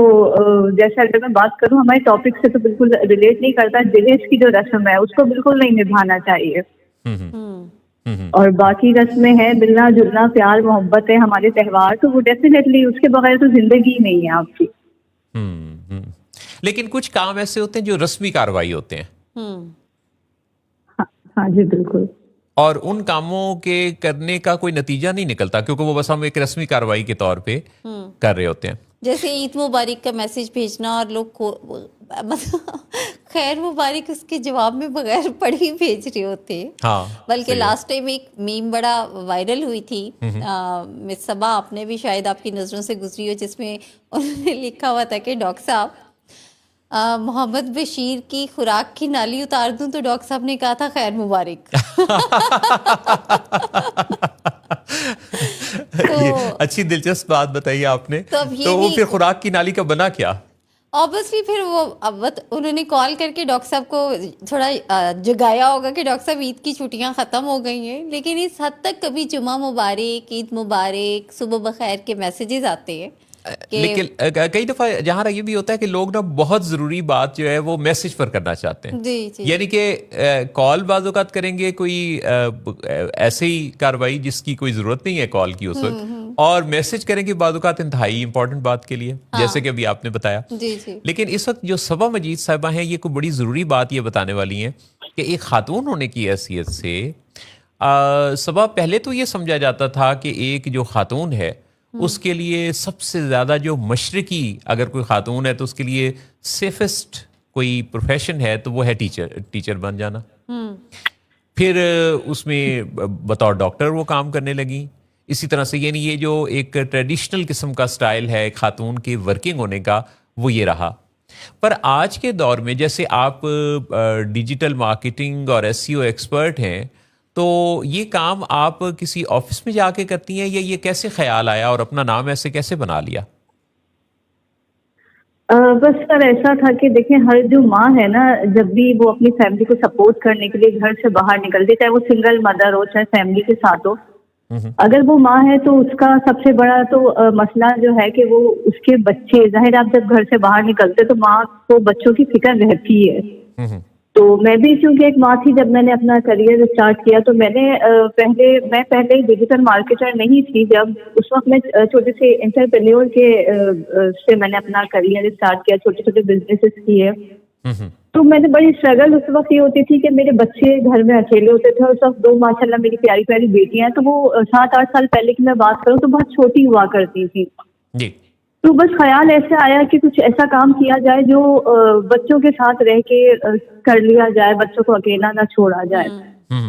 جیسے اگر میں بات کروں ہمارے ٹاپک سے تو بالکل ریلیٹ نہیں کرتا، جہیز کی جو رسم ہے اس کو بالکل نہیں نبھانا چاہیے، اور باقی رسمیں ہیں ملنا جلنا، پیار محبت ہے، ہمارے تہوار، تو وہ ڈیفینیٹلی اس کے بغیر تو زندگی نہیں ہے آپ کی۔ لیکن کچھ کام ایسے ہوتے ہیں جو رسمی کارروائی ہوتے ہیں، ہاں جی بالکل، اور ان کاموں کے کرنے کا کوئی نتیجہ نہیں نکلتا، کیونکہ وہ بس ہم ایک رسمی کارروائی کے طور پہ کر رہے ہوتے ہیں۔ جیسے عید مبارک کا میسج بھیجنا اور لوگ کو مطلب خیر مبارک اس کے جواب میں بغیر پڑھ ہی بھیج رہے ہوتے ہیں. ہاں بلکہ لاسٹ ٹائم ایک میم بڑا وائرل ہوئی تھی مس صبا، آپ نے بھی شاید آپ کی نظروں سے گزری ہو، جس میں انہوں نے لکھا ہوا تھا کہ ڈاکٹر صاحب محمد بشیر کی خوراک کی نالی اتار دوں، تو ڈاکٹر صاحب نے کہا تھا خیر مبارک. اچھی دلچسپ بات بتائی آپ نے. تو وہ پھر خوراک کی نالی کا بنا کیا؟ اوبیسلی پھر وہ انہوں نے کال کر کے ڈاکٹر صاحب کو تھوڑا جگایا ہوگا کہ ڈاکٹر صاحب عید کی چھٹیاں ختم ہو گئی ہیں، لیکن اس حد تک کبھی جمعہ مبارک، عید مبارک، صبح بخیر کے میسیجز آتے ہیں. لیکن کئی دفعہ جہاں یہ بھی ہوتا ہے کہ لوگ نا بہت ضروری بات جو ہے وہ میسج پر کرنا چاہتے ہیں. جی جی. یعنی کہ کال بعض اوقات کریں گے کوئی ایسے ہی کاروائی جس کی کوئی ضرورت نہیں ہے کال کی اس وقت، اور میسج کریں گے بعض اوقات انتہائی امپورٹنٹ بات کے لیے، جیسے کہ ابھی آپ نے بتایا. جی جی. لیکن اس وقت جو صبا مجید صاحبہ ہیں یہ کوئی بڑی ضروری بات یہ بتانے والی ہیں کہ ایک خاتون ہونے کی حیثیت سے صبا، پہلے تو یہ سمجھا جاتا تھا کہ ایک جو خاتون ہے اس کے لیے سب سے زیادہ جو مشرقی اگر کوئی خاتون ہے تو اس کے لیے سیفسٹ کوئی پروفیشن ہے تو وہ ہے ٹیچر بن جانا. پھر اس میں بطور ڈاکٹر وہ کام کرنے لگیں. اسی طرح سے یعنی یہ جو ایک ٹریڈیشنل قسم کا سٹائل ہے ایک خاتون کے ورکنگ ہونے کا وہ یہ رہا. پر آج کے دور میں جیسے آپ ڈیجیٹل مارکیٹنگ اور SEO ایکسپرٹ ہیں، تو یہ کام آپ کسی آفس میں جا کے کرتی ہیں یا یہ کیسے خیال آیا اور اپنا نام ایسے کیسے بنا لیا؟ بس سر ایسا تھا کہ دیکھیں ہر جو ماں ہے نا، جب بھی وہ اپنی فیملی کو سپورٹ کرنے کے لیے گھر سے باہر نکلتی، چاہے وہ سنگل مدر ہو چاہے فیملی کے ساتھ ہو، اگر وہ ماں ہے تو اس کا سب سے بڑا تو مسئلہ جو ہے کہ وہ اس کے بچے، ظاہر آپ جب گھر سے باہر نکلتے تو ماں کو بچوں کی فکر رہتی ہے. تو میں بھی چونکہ ایک ماں تھی جب میں نے اپنا کریئر اسٹارٹ کیا، تو میں نے پہلے ڈیجیٹل مارکیٹر نہیں تھی. جب اس وقت میں چھوٹے سے انٹرپرینیور کے سے میں نے اپنا کریئر اسٹارٹ کیا، چھوٹے چھوٹے بزنسز کیے. تو میں نے بڑی اسٹرگل اس وقت یہ ہوتی تھی کہ میرے بچے گھر میں اکیلے ہوتے تھے. اس وقت 2 ماشاءاللہ میری پیاری پیاری بیٹیاں ہیں، تو وہ 7-8 سال پہلے کی میں بات کروں تو بہت چھوٹی ہوا کرتی تھی. تو بس خیال ایسے آیا کہ کچھ ایسا کام کیا جائے جو بچوں کے ساتھ رہ کے کر لیا جائے، بچوں کو اکیلا نہ چھوڑا جائے.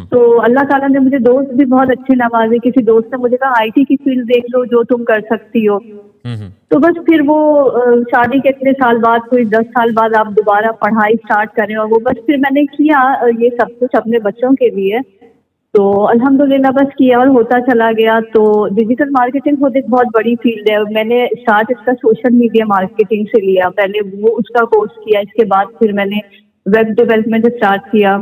تو اللہ تعالیٰ نے مجھے دوست بھی بہت اچھے نوازے. کسی دوست نے مجھے کہا IT کی فیلڈ دیکھ لو جو تم کر سکتی ہو. تو بس پھر وہ شادی کے اتنے سال بعد، کوئی 10 سال بعد آپ دوبارہ پڑھائی اسٹارٹ کریں، اور وہ بس پھر میں نے کیا یہ سب کچھ اپنے بچوں کے لیے. تو الحمدللہ بس کیا اور ہوتا چلا گیا. تو ڈیجیٹل مارکیٹنگ خود ایک بہت بڑی فیلڈ ہے. میں نے اسٹارٹ اس کا سوشل میڈیا مارکیٹنگ سے لیا، پہلے وہ اس کا کورس کیا، اس کے بعد پھر میں نے ویب ڈیولپمنٹ اسٹارٹ کیا،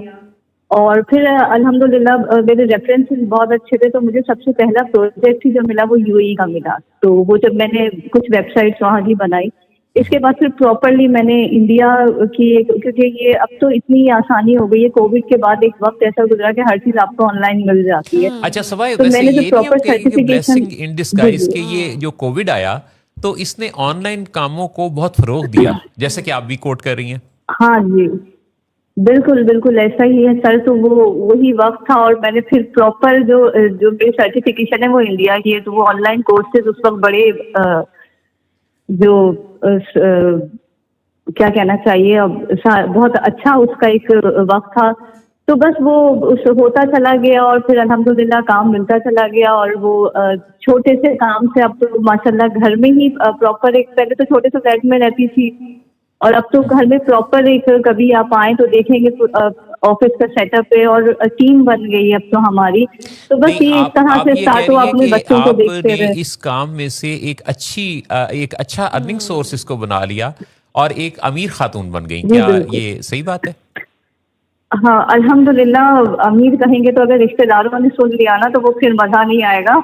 اور پھر الحمدللہ میرے ریفرنسز بہت اچھے تھے. تو مجھے سب سے پہلا پروجیکٹ جو ملا وہ UAE کا ملا. تو وہ جب میں نے کچھ ویب سائٹس وہاں کی بنائی، اس کے بعد پھر پراپرلی میں نے انڈیا کی، کیونکہ یہ اب تو اتنی آسانی ہو گئی ہے، کووڈ کے بعد ایک وقت ایسا گزرا کہ ہر چیز آپ کو آن لائن مل جاتی ہے. اچھا سوائے ویسے یہ نہیں ہم کہیں کہ بلیسنگ ان ڈسگائز کہ یہ جو کووڈ آیا تو اس نے آن لائن کاموں کو بہت فروغ دیا، جیسے کہ آپ بھی کوٹ کر رہی ہیں. ہاں جی بالکل بالکل ایسا ہی ہے سر. تو وہی وقت تھا، اور میں نے پھر پراپر جو میری سرٹیفکیشن ہے وہ انڈیا کی ہے. تو وہ آن لائن کورسز اس وقت بڑے جو کیا کہنا چاہیے، بہت اچھا اس کا ایک وقت تھا. تو بس وہ ہوتا چلا گیا، اور پھر الحمدللہ کام ملتا چلا گیا. اور وہ چھوٹے سے کام سے اب تو ماشاءاللہ گھر میں ہی پراپر ایک، پہلے تو چھوٹے سے فلیٹ میں رہتی تھی، اور اب تو گھر میں پراپر ایک، کبھی آپ آئیں تو دیکھیں گے آفس کا سیٹ اپ ہے، اور ٹیم بن گئی اب تو ہماری. تو بس یہ اس طرح سے اسٹارٹ ہوا، اپنے بچوں کو دیکھتے رہے. اس کام میں سے ایک اچھا ارننگ سورس اس کو بنا لیا اور ایک امیر خاتون بن گئی. کیا یہ صحیح بات ہے؟ ہاں الحمدللہ امیر کہیں گے تو اگر رشتہ داروں نے سن لیا نا تو وہ پھر مزہ نہیں آئے گا.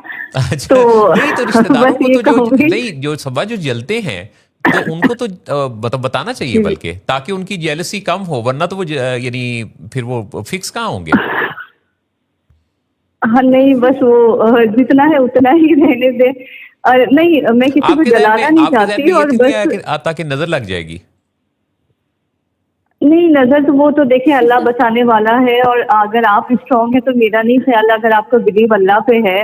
تو رشتہ داروں کو تو جو سبا جو جلتے ہیں تو ان کو تو بتانا چاہیے، بلکہ تاکہ ان کی جیلسی کم ہو، ورنہ تو وہ یعنی پھر وہ فکس کہاں ہوں گے. ہاں نہیں بس وہ جتنا ہے اتنا ہی رہنے دے. اور نہیں میں کسی کو جلانا نہیں چاہتی، اور بس تاکہ نظر لگ جائے گی. نہیں نظر تو وہ تو دیکھیں اللہ بچانے والا ہے، اور اگر آپ اسٹرانگ ہیں تو میرا نہیں خیال، اگر آپ کا بلیو اللہ پہ ہے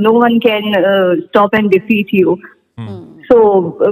no one can stop and defeat you. So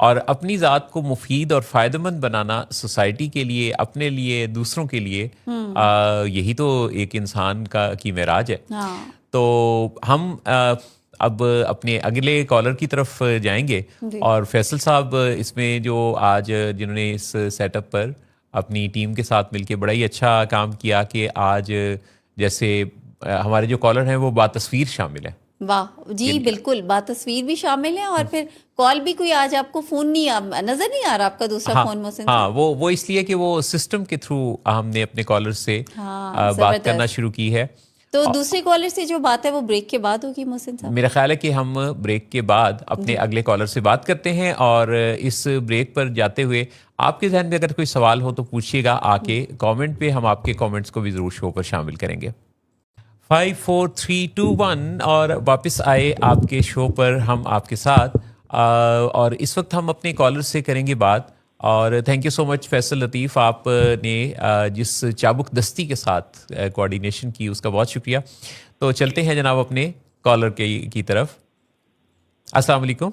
اور اپنی ذات کو مفید اور فائدہ مند بنانا سوسائٹی کے لیے، اپنے لیے، دوسروں کے لیے، یہی تو ایک انسان کی معراج ہے. تو ہم اب اپنے اگلے کالر کی طرف جائیں گے. اور فیصل صاحب اس میں جو آج جنہوں نے اس سیٹ اپ پر اپنی ٹیم کے ساتھ مل کے بڑا ہی اچھا کام کیا کہ آج جیسے ہمارے جو کالر ہیں وہ باتصویر شامل ہیں. واہ جی بالکل، باتصویر بھی شامل ہے اور پھر کال بھی کوئی آج آپ کو فون نہیں نظر نہیں آ رہا آپ کا دوسرا فون محسن؟ ہاں وہ اس لیے کہ وہ سسٹم کے تھرو ہم نے اپنے کالر سے بات کرنا شروع کی ہے. تو دوسرے کالر سے جو بات ہے وہ بریک کے بعد ہوگی محسن صاحب؟ میرا خیال ہے کہ ہم بریک کے بعد اپنے اگلے کالر سے بات کرتے ہیں. اور اس بریک پر جاتے ہوئے آپ کے ذہن میں اگر کوئی سوال ہو تو پوچھیے گا آ کے کامنٹ پہ. ہم آپ کے کامنٹس کو بھی ضرور شو پر شامل کریں گے. 5 4 3 2 1 اور واپس آئے آپ کے شو پر ہم آپ کے ساتھ. اور اس وقت ہم اپنے کالر سے کریں گے بات. اور تھینک یو سو مچ فیصل لطیف، آپ نے جس چابک دستی کے ساتھ کوآرڈینیشن کی اس کا بہت شکریہ. تو چلتے ہیں جناب اپنے کالر کی طرف. السلام علیکم.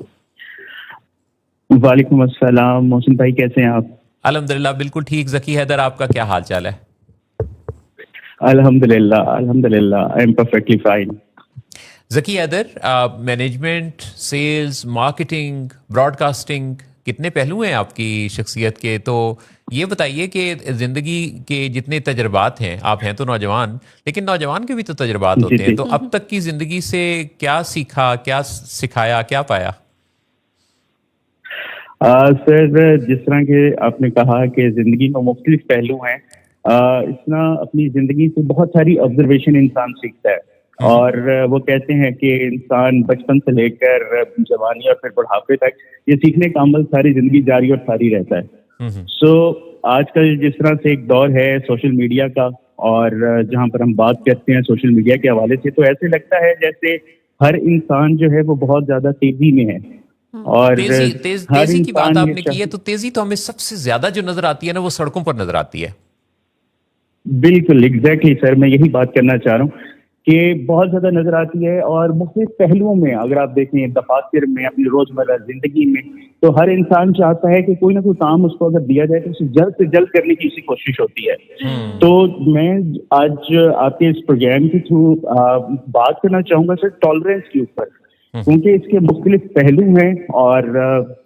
وعلیکم السلام محسن بھائی، کیسے ہیں آپ؟ الحمدللہ بالکل ٹھیک. ذکی حیدر آپ کا کیا حال چال ہے؟ الحمدللہ I am perfectly fine. Zaki Haider, management, sales, marketing, broadcasting, کتنے پہلو ہیں آپ کی شخصیت کے. تو یہ بتائیے کہ زندگی کے جتنے تجربات ہیں، آپ ہیں تو نوجوان لیکن نوجوان کے بھی تو تجربات ہوتے ہیں، تو اب تک کی زندگی سے کیا سیکھا، کیا سکھایا، کیا پایا؟ سر جس طرح کہ آپ نے کہا کہ زندگی میں مختلف پہلو ہیں، اس طرح اپنی زندگی سے بہت ساری آبزرویشن انسان سیکھتا ہے. اور وہ کہتے ہیں کہ انسان بچپن سے لے کر جوانی اور پھر بڑھاپے تک یہ سیکھنے کا عمل ساری زندگی جاری اور ساری رہتا ہے. سو آج کل جس طرح سے ایک دور ہے سوشل میڈیا کا، اور جہاں پر ہم بات کرتے ہیں سوشل میڈیا کے حوالے سے، تو ایسے لگتا ہے جیسے ہر انسان جو ہے وہ بہت زیادہ تیزی میں ہے. اور تیزی کی بات آپ نے کی ہے، تو تیزی تو ہمیں سب سے زیادہ جو نظر آتی ہے نا وہ سڑکوں پر نظر آتی ہے. بالکل ایگزیکٹلی سر، میں یہی بات کرنا چاہ رہا ہوں کہ بہت زیادہ نظر آتی ہے. اور مختلف پہلوؤں میں اگر آپ دیکھیں، دفاتر میں، اپنی روزمرہ زندگی میں، تو ہر انسان چاہتا ہے کہ کوئی نہ کوئی کام اس کو اگر دیا جائے تو اسے جلد سے جلد کرنے کی اسی کوشش ہوتی ہے. تو میں آج آپ کے اس پروگرام کے تھرو بات کرنا چاہوں گا سر ٹالرنس کے اوپر، کیونکہ اس کے مختلف پہلو ہیں. اور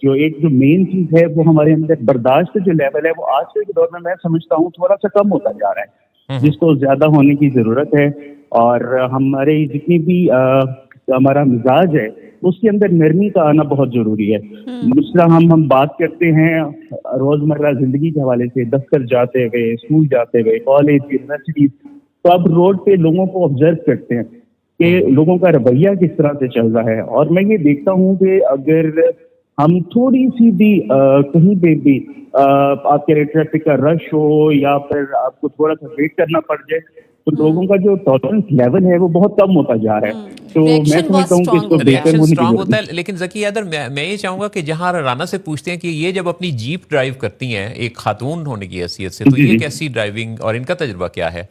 جو مین چیز ہے وہ ہمارے اندر برداشت جو لیول ہے وہ آج کے دور میں سمجھتا ہوں تھوڑا سا کم ہوتا جا رہا ہے، جس کو زیادہ ہونے کی ضرورت ہے. اور ہمارے جتنی بھی ہمارا مزاج ہے اس کے اندر نرمی کا آنا بہت ضروری ہے. جس طرح ہم بات کرتے ہیں روزمرہ زندگی کے حوالے سے، دفتر جاتے ہوئے، اسکول جاتے ہوئے، کالج، یونیورسٹی، تو اب روڈ پہ لوگوں کو آبزرو کرتے ہیں کہ لوگوں کا رویہ کس طرح سے چل رہا ہے. اور میں یہ دیکھتا ہوں کہ اگر ہم تھوڑی سی بھی کہیں پہ بھی آپ کے ٹریفک کا رش ہو یا پھر آپ کو تھوڑا سا ویٹ کرنا پڑ جائے تو لوگوں کا جو ٹالرنس لیول ہے وہ بہت کم ہوتا جا رہا ہے. تو میں سمجھتا ہوں کہ اس کو بہتر ہونے کی ضرورت ہے. لیکن ذکی حیدر میں یہ چاہوں گا کہ جہاں رانا سے پوچھتے ہیں کہ یہ جب اپنی جیپ ڈرائیو کرتی ہیں ایک خاتون ہونے کی حیثیت سے، تو یہ کیسی ڈرائیونگ اور ان کا تجربہ کیا ہے؟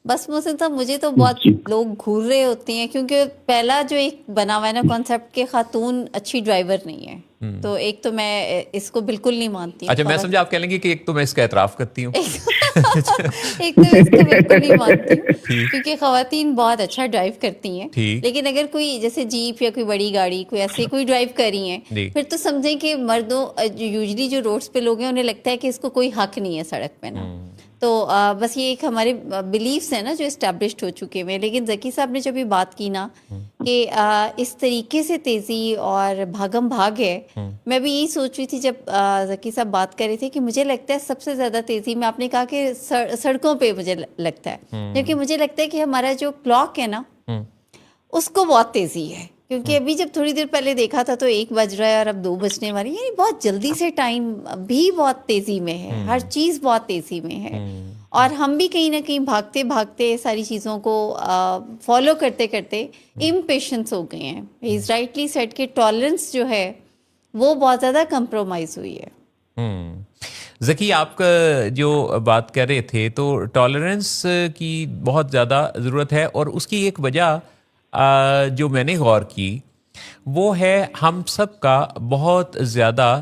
بس محسن صاحب مجھے تو بہت لوگ گھور رہے ہوتے ہیں، کیونکہ پہلا جو ایک بنا ہوا ہے نا کانسیپٹ کہ خاتون اچھی ڈرائیور نہیں ہے، تو ایک تو میں اس کو بالکل نہیں مانتی. اچھا میں سمجھا آپ کہہ لیں گے کہ ایک تو میں اس کا اعتراف کرتی ہوں، ایک تو میں اس کو بالکل نہیں مانتی ہوں کیونکہ خواتین بہت اچھا ڈرائیو کرتی ہیں. لیکن اگر کوئی جیسے جیپ یا کوئی بڑی گاڑی کوئی ایسے کوئی ڈرائیو کر رہی ہیں، پھر تو سمجھیں کہ مردوں یوزلی جو روڈز پہ لوگ ہیں انہیں لگتا ہے کہ اس کو کوئی حق نہیں ہے سڑک پہ نا. تو بس یہ ایک ہمارے بلیفس ہیں نا جو اسٹیبلشڈ ہو چکے ہیں. لیکن ذکی صاحب نے جب یہ بات کی نا کہ اس طریقے سے تیزی اور بھاگم بھاگ ہے، میں بھی یہی سوچ رہی تھی جب ذکی صاحب بات کر رہے تھے کہ مجھے لگتا ہے سب سے زیادہ تیزی میں آپ نے کہا کہ سڑکوں پہ مجھے لگتا ہے، کیونکہ مجھے لگتا ہے کہ ہمارا جو کلاک ہے نا اس کو بہت تیزی ہے. کیونکہ ابھی جب تھوڑی دیر پہلے دیکھا تھا تو 1 بج رہا ہے اور اب 2 بجنے والی، یعنی بہت جلدی سے ٹائم بھی بہت تیزی میں ہے، ہر چیز بہت تیزی میں ہے. اور ہم بھی کہیں نہ کہیں بھاگتے بھاگتے ساری چیزوں کو فالو کرتے کرتے امپیشنس ہو گئے ہیں. از رائٹلی سیڈ کہ ٹالرنس جو ہے وہ بہت زیادہ کمپرومائز ہوئی ہے. ذکی آپ کا جو بات کر رہے تھے تو ٹالرنس کی بہت زیادہ ضرورت ہے، اور اس کی ایک وجہ جو میں نے غور کی وہ ہے ہم سب کا بہت زیادہ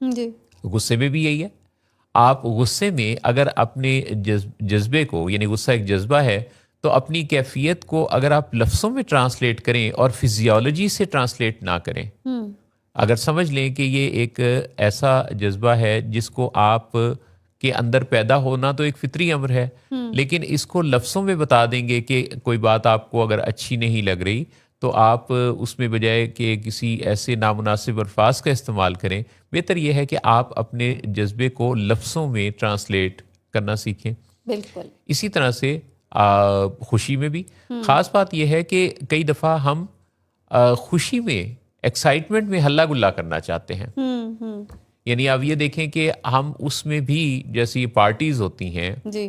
جی غصے میں بھی یہی ہے. آپ غصے میں اگر اپنے جذبے کو، یعنی غصہ ایک جذبہ ہے، تو اپنی کیفیت کو اگر آپ لفظوں میں ٹرانسلیٹ کریں اور فزیولوجی سے ٹرانسلیٹ نہ کریں، اگر سمجھ لیں کہ یہ ایک ایسا جذبہ ہے جس کو آپ کے اندر پیدا ہونا تو ایک فطری امر ہے، لیکن اس کو لفظوں میں بتا دیں گے کہ کوئی بات آپ کو اگر اچھی نہیں لگ رہی تو آپ اس میں بجائے کہ کسی ایسے نامناسب الفاظ کا استعمال کریں، بہتر یہ ہے کہ آپ اپنے جذبے کو لفظوں میں ٹرانسلیٹ کرنا سیکھیں. بالکل. اسی طرح سے خوشی میں بھی خاص بات یہ ہے کہ کئی دفعہ ہم خوشی میں، ایکسائٹمنٹ میں ہلا گلا کرنا چاہتے ہیں. یعنی آپ یہ دیکھیں کہ ہم اس میں بھی، جیسی پارٹیز ہوتی ہیں، جی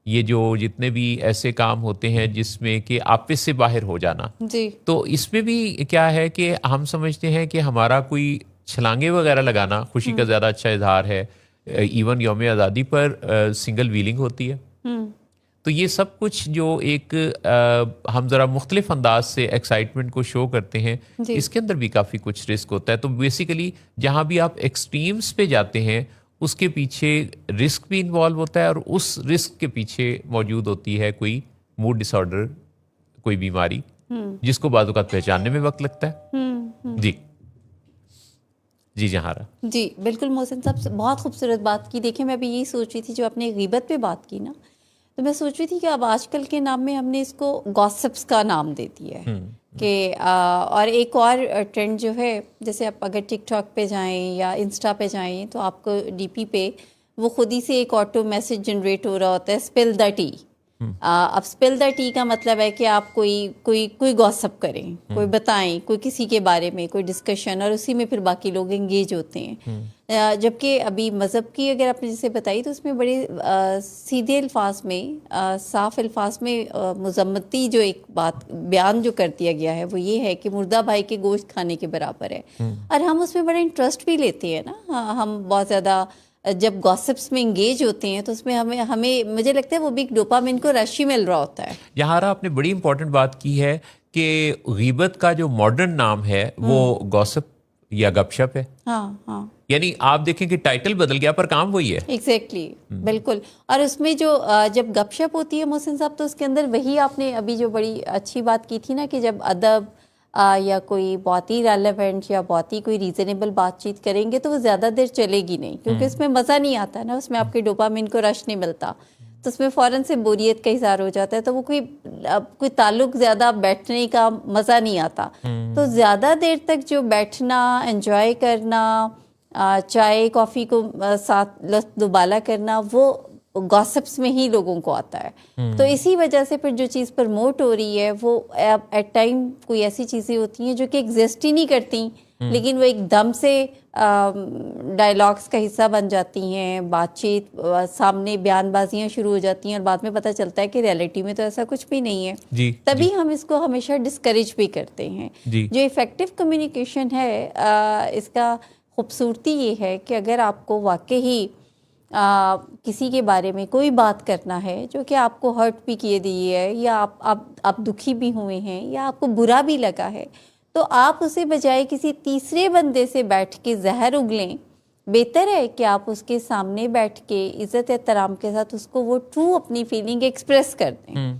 یہ جو جتنے بھی ایسے کام ہوتے ہیں جس میں کہ آپس سے باہر ہو جانا، جی تو اس میں بھی کیا ہے کہ ہم سمجھتے ہیں کہ ہمارا کوئی چھلانگے وغیرہ لگانا خوشی کا زیادہ اچھا اظہار ہے. ایون یوم آزادی پر سنگل ویلنگ ہوتی ہے. تو یہ سب کچھ جو ایک ہم ذرا مختلف انداز سے ایکسائٹمنٹ کو شو کرتے ہیں، اس کے اندر بھی کافی کچھ رسک ہوتا ہے. تو بیسیکلی جہاں بھی آپ ایکسٹریمز پہ جاتے ہیں اس کے پیچھے رسک بھی انوالو ہوتا ہے، اور اس رسک کے پیچھے موجود ہوتی ہے کوئی موڈ ڈس آرڈر، کوئی بیماری جس کو بعض اوقات پہچاننے میں وقت لگتا ہے. جی جہارا. جی بالکل محسن صاحب، بہت خوبصورت بات کی. دیکھیں میں ابھی یہی سوچ رہی تھی، جو آپ نے غیبت پہ بات کی نا، تو میں سوچ رہی تھی کہ اب آج کل کے نام میں ہم نے اس کو گاسپس کا نام دے دیا ہے کہ اور ایک اور ٹرینڈ جو ہے، جیسے آپ اگر ٹک ٹاک پہ جائیں یا انسٹا پہ جائیں تو آپ کو ڈی پی پہ وہ خود ہی سے ایک آٹو میسج جنریٹ ہو رہا ہوتا ہے، اسپل دا ٹی. اب اسپل دا ٹی کا مطلب ہے کہ آپ کوئی گاسپ کریں، کوئی بتائیں، کوئی کسی کے بارے میں کوئی ڈسکشن، اور اسی میں پھر باقی لوگ انگیج ہوتے ہیں. جبکہ ابھی مذہب کی اگر آپ نے جیسے بتائی تو اس میں بڑے سیدھے الفاظ میں، صاف الفاظ میں مذمتی جو ایک بات بیان جو کر دیا گیا ہے وہ یہ ہے کہ مردہ بھائی کے گوشت کھانے کے برابر ہے. اور ہم اس میں بڑا انٹرسٹ بھی لیتے ہیں نا، ہم بہت زیادہ جب گاسپس میں انگیج ہوتے ہیں تو اس میں ہمیں مجھے لگتا ہے وہ بھی ایک ڈوپامین کو رش ہی مل رہا ہوتا ہے. یہاں آپ نے بڑی امپورٹنٹ بات کی ہے کہ غیبت کا جو ماڈرن نام ہے وہ گاسپ یا گپ شپ ہے. ہاں یعنی آپ دیکھیں کہ ٹائٹل بدل گیا پر کام وہی ہے. ایگزیکٹلی بالکل. اور اس میں جو جب گپ شپ ہوتی ہے محسن صاحب، تو اس کے اندر وہی آپ نے ابھی جو بڑی اچھی بات کی تھی نا کہ جب ادب یا کوئی بہت ہی ریلیونٹ یا بہت ہی کوئی ریزنیبل بات چیت کریں گے تو وہ زیادہ دیر چلے گی نہیں، کیونکہ اس میں مزہ نہیں آتا نا، اس میں آپ کے ڈوپامین کو رش نہیں ملتا، تو اس میں فوراً سے بوریت کا اظہار ہو جاتا ہے، تو وہ کوئی تعلق زیادہ بیٹھنے کا مزہ نہیں آتا. تو زیادہ دیر تک جو بیٹھنا، انجوائے کرنا، چائے کافی کو ساتھ لطف دوبالا کرنا، وہ گاسپس میں ہی لوگوں کو آتا ہے. تو اسی وجہ سے پھر جو چیز پرموٹ ہو رہی ہے وہ ایٹ ٹائم کوئی ایسی چیزیں ہوتی ہیں جو کہ ایگزسٹ ہی نہیں کرتی، لیکن وہ ایک دم سے ڈائلاگس کا حصہ بن جاتی ہیں، بات چیت سامنے بیان بازیاں شروع ہو جاتی ہیں، اور بعد میں پتہ چلتا ہے کہ ریئلٹی میں تو ایسا کچھ بھی نہیں ہے. تبھی ہم اس کو ہمیشہ ڈسکریج بھی کرتے ہیں. جو ایفیکٹو کمیونیکیشن ہے، اس کا خوبصورتی یہ ہے کہ اگر آپ کو واقعی کسی کے بارے میں کوئی بات کرنا ہے جو کہ آپ کو ہرٹ بھی کیے دی ہے، یا آپ دکھی بھی ہوئے ہیں، یا آپ کو برا بھی لگا ہے، تو آپ اسے بجائے کسی تیسرے بندے سے بیٹھ کے زہر اگلیں، بہتر ہے کہ آپ اس کے سامنے بیٹھ کے عزت احترام کے ساتھ اس کو وہ ٹرو اپنی فیلنگ ایکسپریس کر دیں،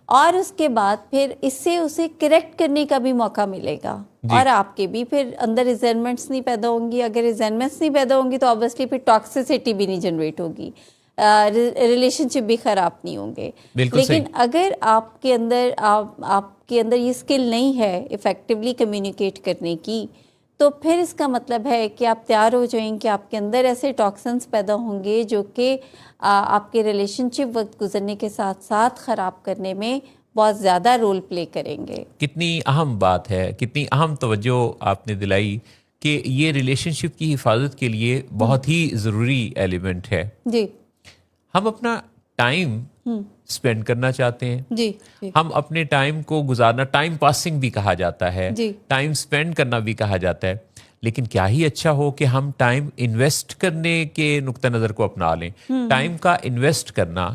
اور اس کے بعد پھر اس سے اسے کریکٹ کرنے کا بھی موقع ملے گا. اور آپ کے بھی پھر اندر ریزنمنٹس نہیں پیدا ہوں گی. اگر ریزنمنٹس نہیں پیدا ہوں گی تو آبویسلی پھر ٹاکسیسٹی بھی نہیں جنریٹ ہوگی، ریلیشن شپ بھی خراب نہیں ہوں گے. لیکن اگر آپ کے اندر یہ اسکل نہیں ہے ایفیکٹولی کمیونیکیٹ کرنے کی، تو پھر اس کا مطلب ہے کہ آپ تیار ہو جائیں کہ آپ کے اندر ایسے ٹاکسنس پیدا ہوں گے جو کہ آپ کے ریلیشن شپ وقت گزرنے کے ساتھ ساتھ خراب کرنے میں بہت زیادہ رول پلے کریں گے. کتنی اہم بات ہے، کتنی اہم توجہ آپ نے دلائی کہ یہ ریلیشن شپ کی حفاظت کے لیے بہت ہی ضروری ایلیمنٹ ہے. جی ہم اپنا ٹائم اسپینڈ کرنا چاہتے ہیں، جی ہم اپنے ٹائم کو گزارنا، ٹائم پاسنگ بھی کہا جاتا ہے، ٹائم اسپینڈ کرنا بھی کہا جاتا ہے، لیکن کیا ہی اچھا ہو کہ ہم ٹائم انویسٹ کرنے کے نقطہ نظر کو اپنا لیں. ٹائم کا انویسٹ کرنا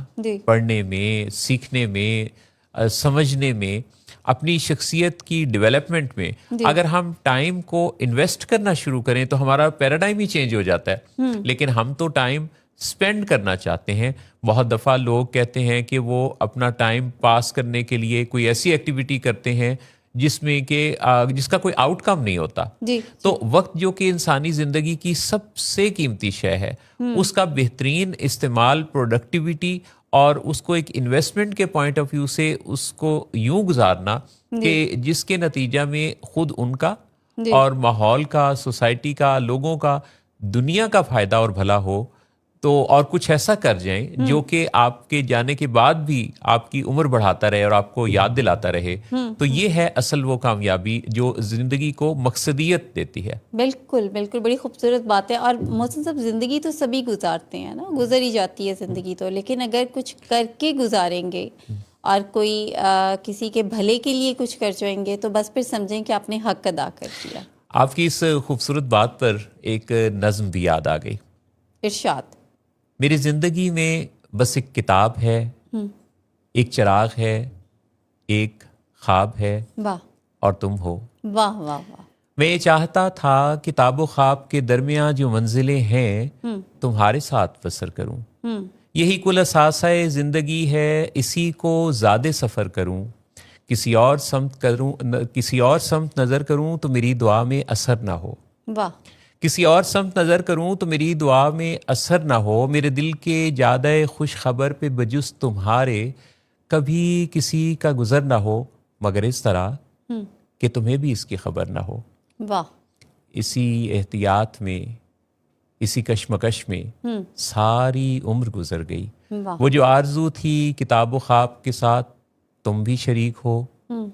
پڑھنے میں، سیکھنے میں، سمجھنے میں. اپنی شخصیت کی ڈیولپمنٹ میں اگر ہم ٹائم کو انویسٹ کرنا شروع کریں تو ہمارا پیراڈائم ہی چینج ہو جاتا ہے. لیکن ہم تو ٹائم اسپینڈ کرنا چاہتے ہیں. بہت دفعہ لوگ کہتے ہیں کہ وہ اپنا ٹائم پاس کرنے کے لیے کوئی ایسی ایکٹیویٹی کرتے ہیں جس میں کہ جس کا کوئی آؤٹ کم نہیں ہوتا. تو وقت جو کہ انسانی زندگی کی سب سے قیمتی شے ہے, اس کا بہترین استعمال پروڈکٹیوٹی اور اس کو ایک انویسٹمنٹ کے پوائنٹ آف ویو سے اس کو یوں گزارنا کہ جس کے نتیجہ میں خود ان کا اور ماحول کا, سوسائٹی کا, لوگوں کا, دنیا کا فائدہ اور بھلا ہو, تو اور کچھ ایسا کر جائیں جو کہ آپ کے جانے کے بعد بھی آپ کی عمر بڑھاتا رہے اور آپ کو یاد دلاتا رہے. تو یہ ہے اصل وہ کامیابی جو زندگی کو مقصدیت دیتی ہے. بالکل بالکل, بڑی خوبصورت بات ہے. اور محسن صاحب, زندگی تو سبھی گزارتے ہیں نا, گزر ہی جاتی ہے زندگی تو, لیکن اگر کچھ کر کے گزاریں گے اور کوئی کسی کے بھلے کے لیے کچھ کر جائیں گے تو بس پھر سمجھیں کہ آپ نے حق ادا کر دیا. آپ کی اس خوبصورت بات پر ایک نظم بھی یاد آ گئی. ارشاد. میری زندگی میں بس ایک کتاب ہے, ایک چراغ ہے, ایک خواب ہے, واہ اور تم ہو. واہ واہ واہ. میں یہ چاہتا تھا کتاب و خواب کے درمیان جو منزلیں ہیں تمہارے ساتھ بسر کروں. یہی کل اثاثہ زندگی ہے, اسی کو زیادہ سفر کروں. کسی اور سمت نظر کروں تو میری دعا میں اثر نہ ہو. واہ. کسی اور سمت نظر کروں تو میری دعا میں اثر نہ ہو. میرے دل کے جادہ خوش خبر پہ بجز تمہارے کبھی کسی کا گزر نہ ہو, مگر اس طرح کہ تمہیں بھی اس کی خبر نہ ہو. واہ. اسی احتیاط میں, اسی کشمکش میں ساری عمر گزر گئی. وہ جو آرزو تھی کتاب و خواب کے ساتھ تم بھی شریک ہو,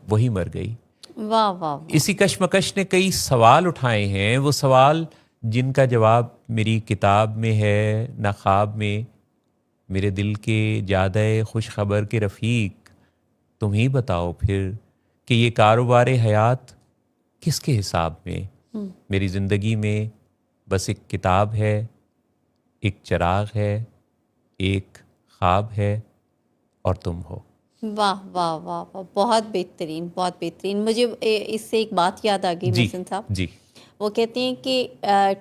وہی مر گئی. واہ واہ. اسی کشمکش نے کئی سوال اٹھائے ہیں, وہ سوال جن کا جواب میری کتاب میں ہے نہ خواب میں. میرے دل کے جادہ خوش خبر کے رفیق تم ہی بتاؤ پھر کہ یہ کاروبار حیات کس کے حساب میں. میری زندگی میں بس ایک کتاب ہے, ایک چراغ ہے, ایک خواب ہے, اور تم ہو. واہ واہ واہ واہ, بہت بہترین, بہت بہترین. مجھے اس سے ایک بات یاد آ گئی محسن صاحب. جی. وہ کہتے ہیں کہ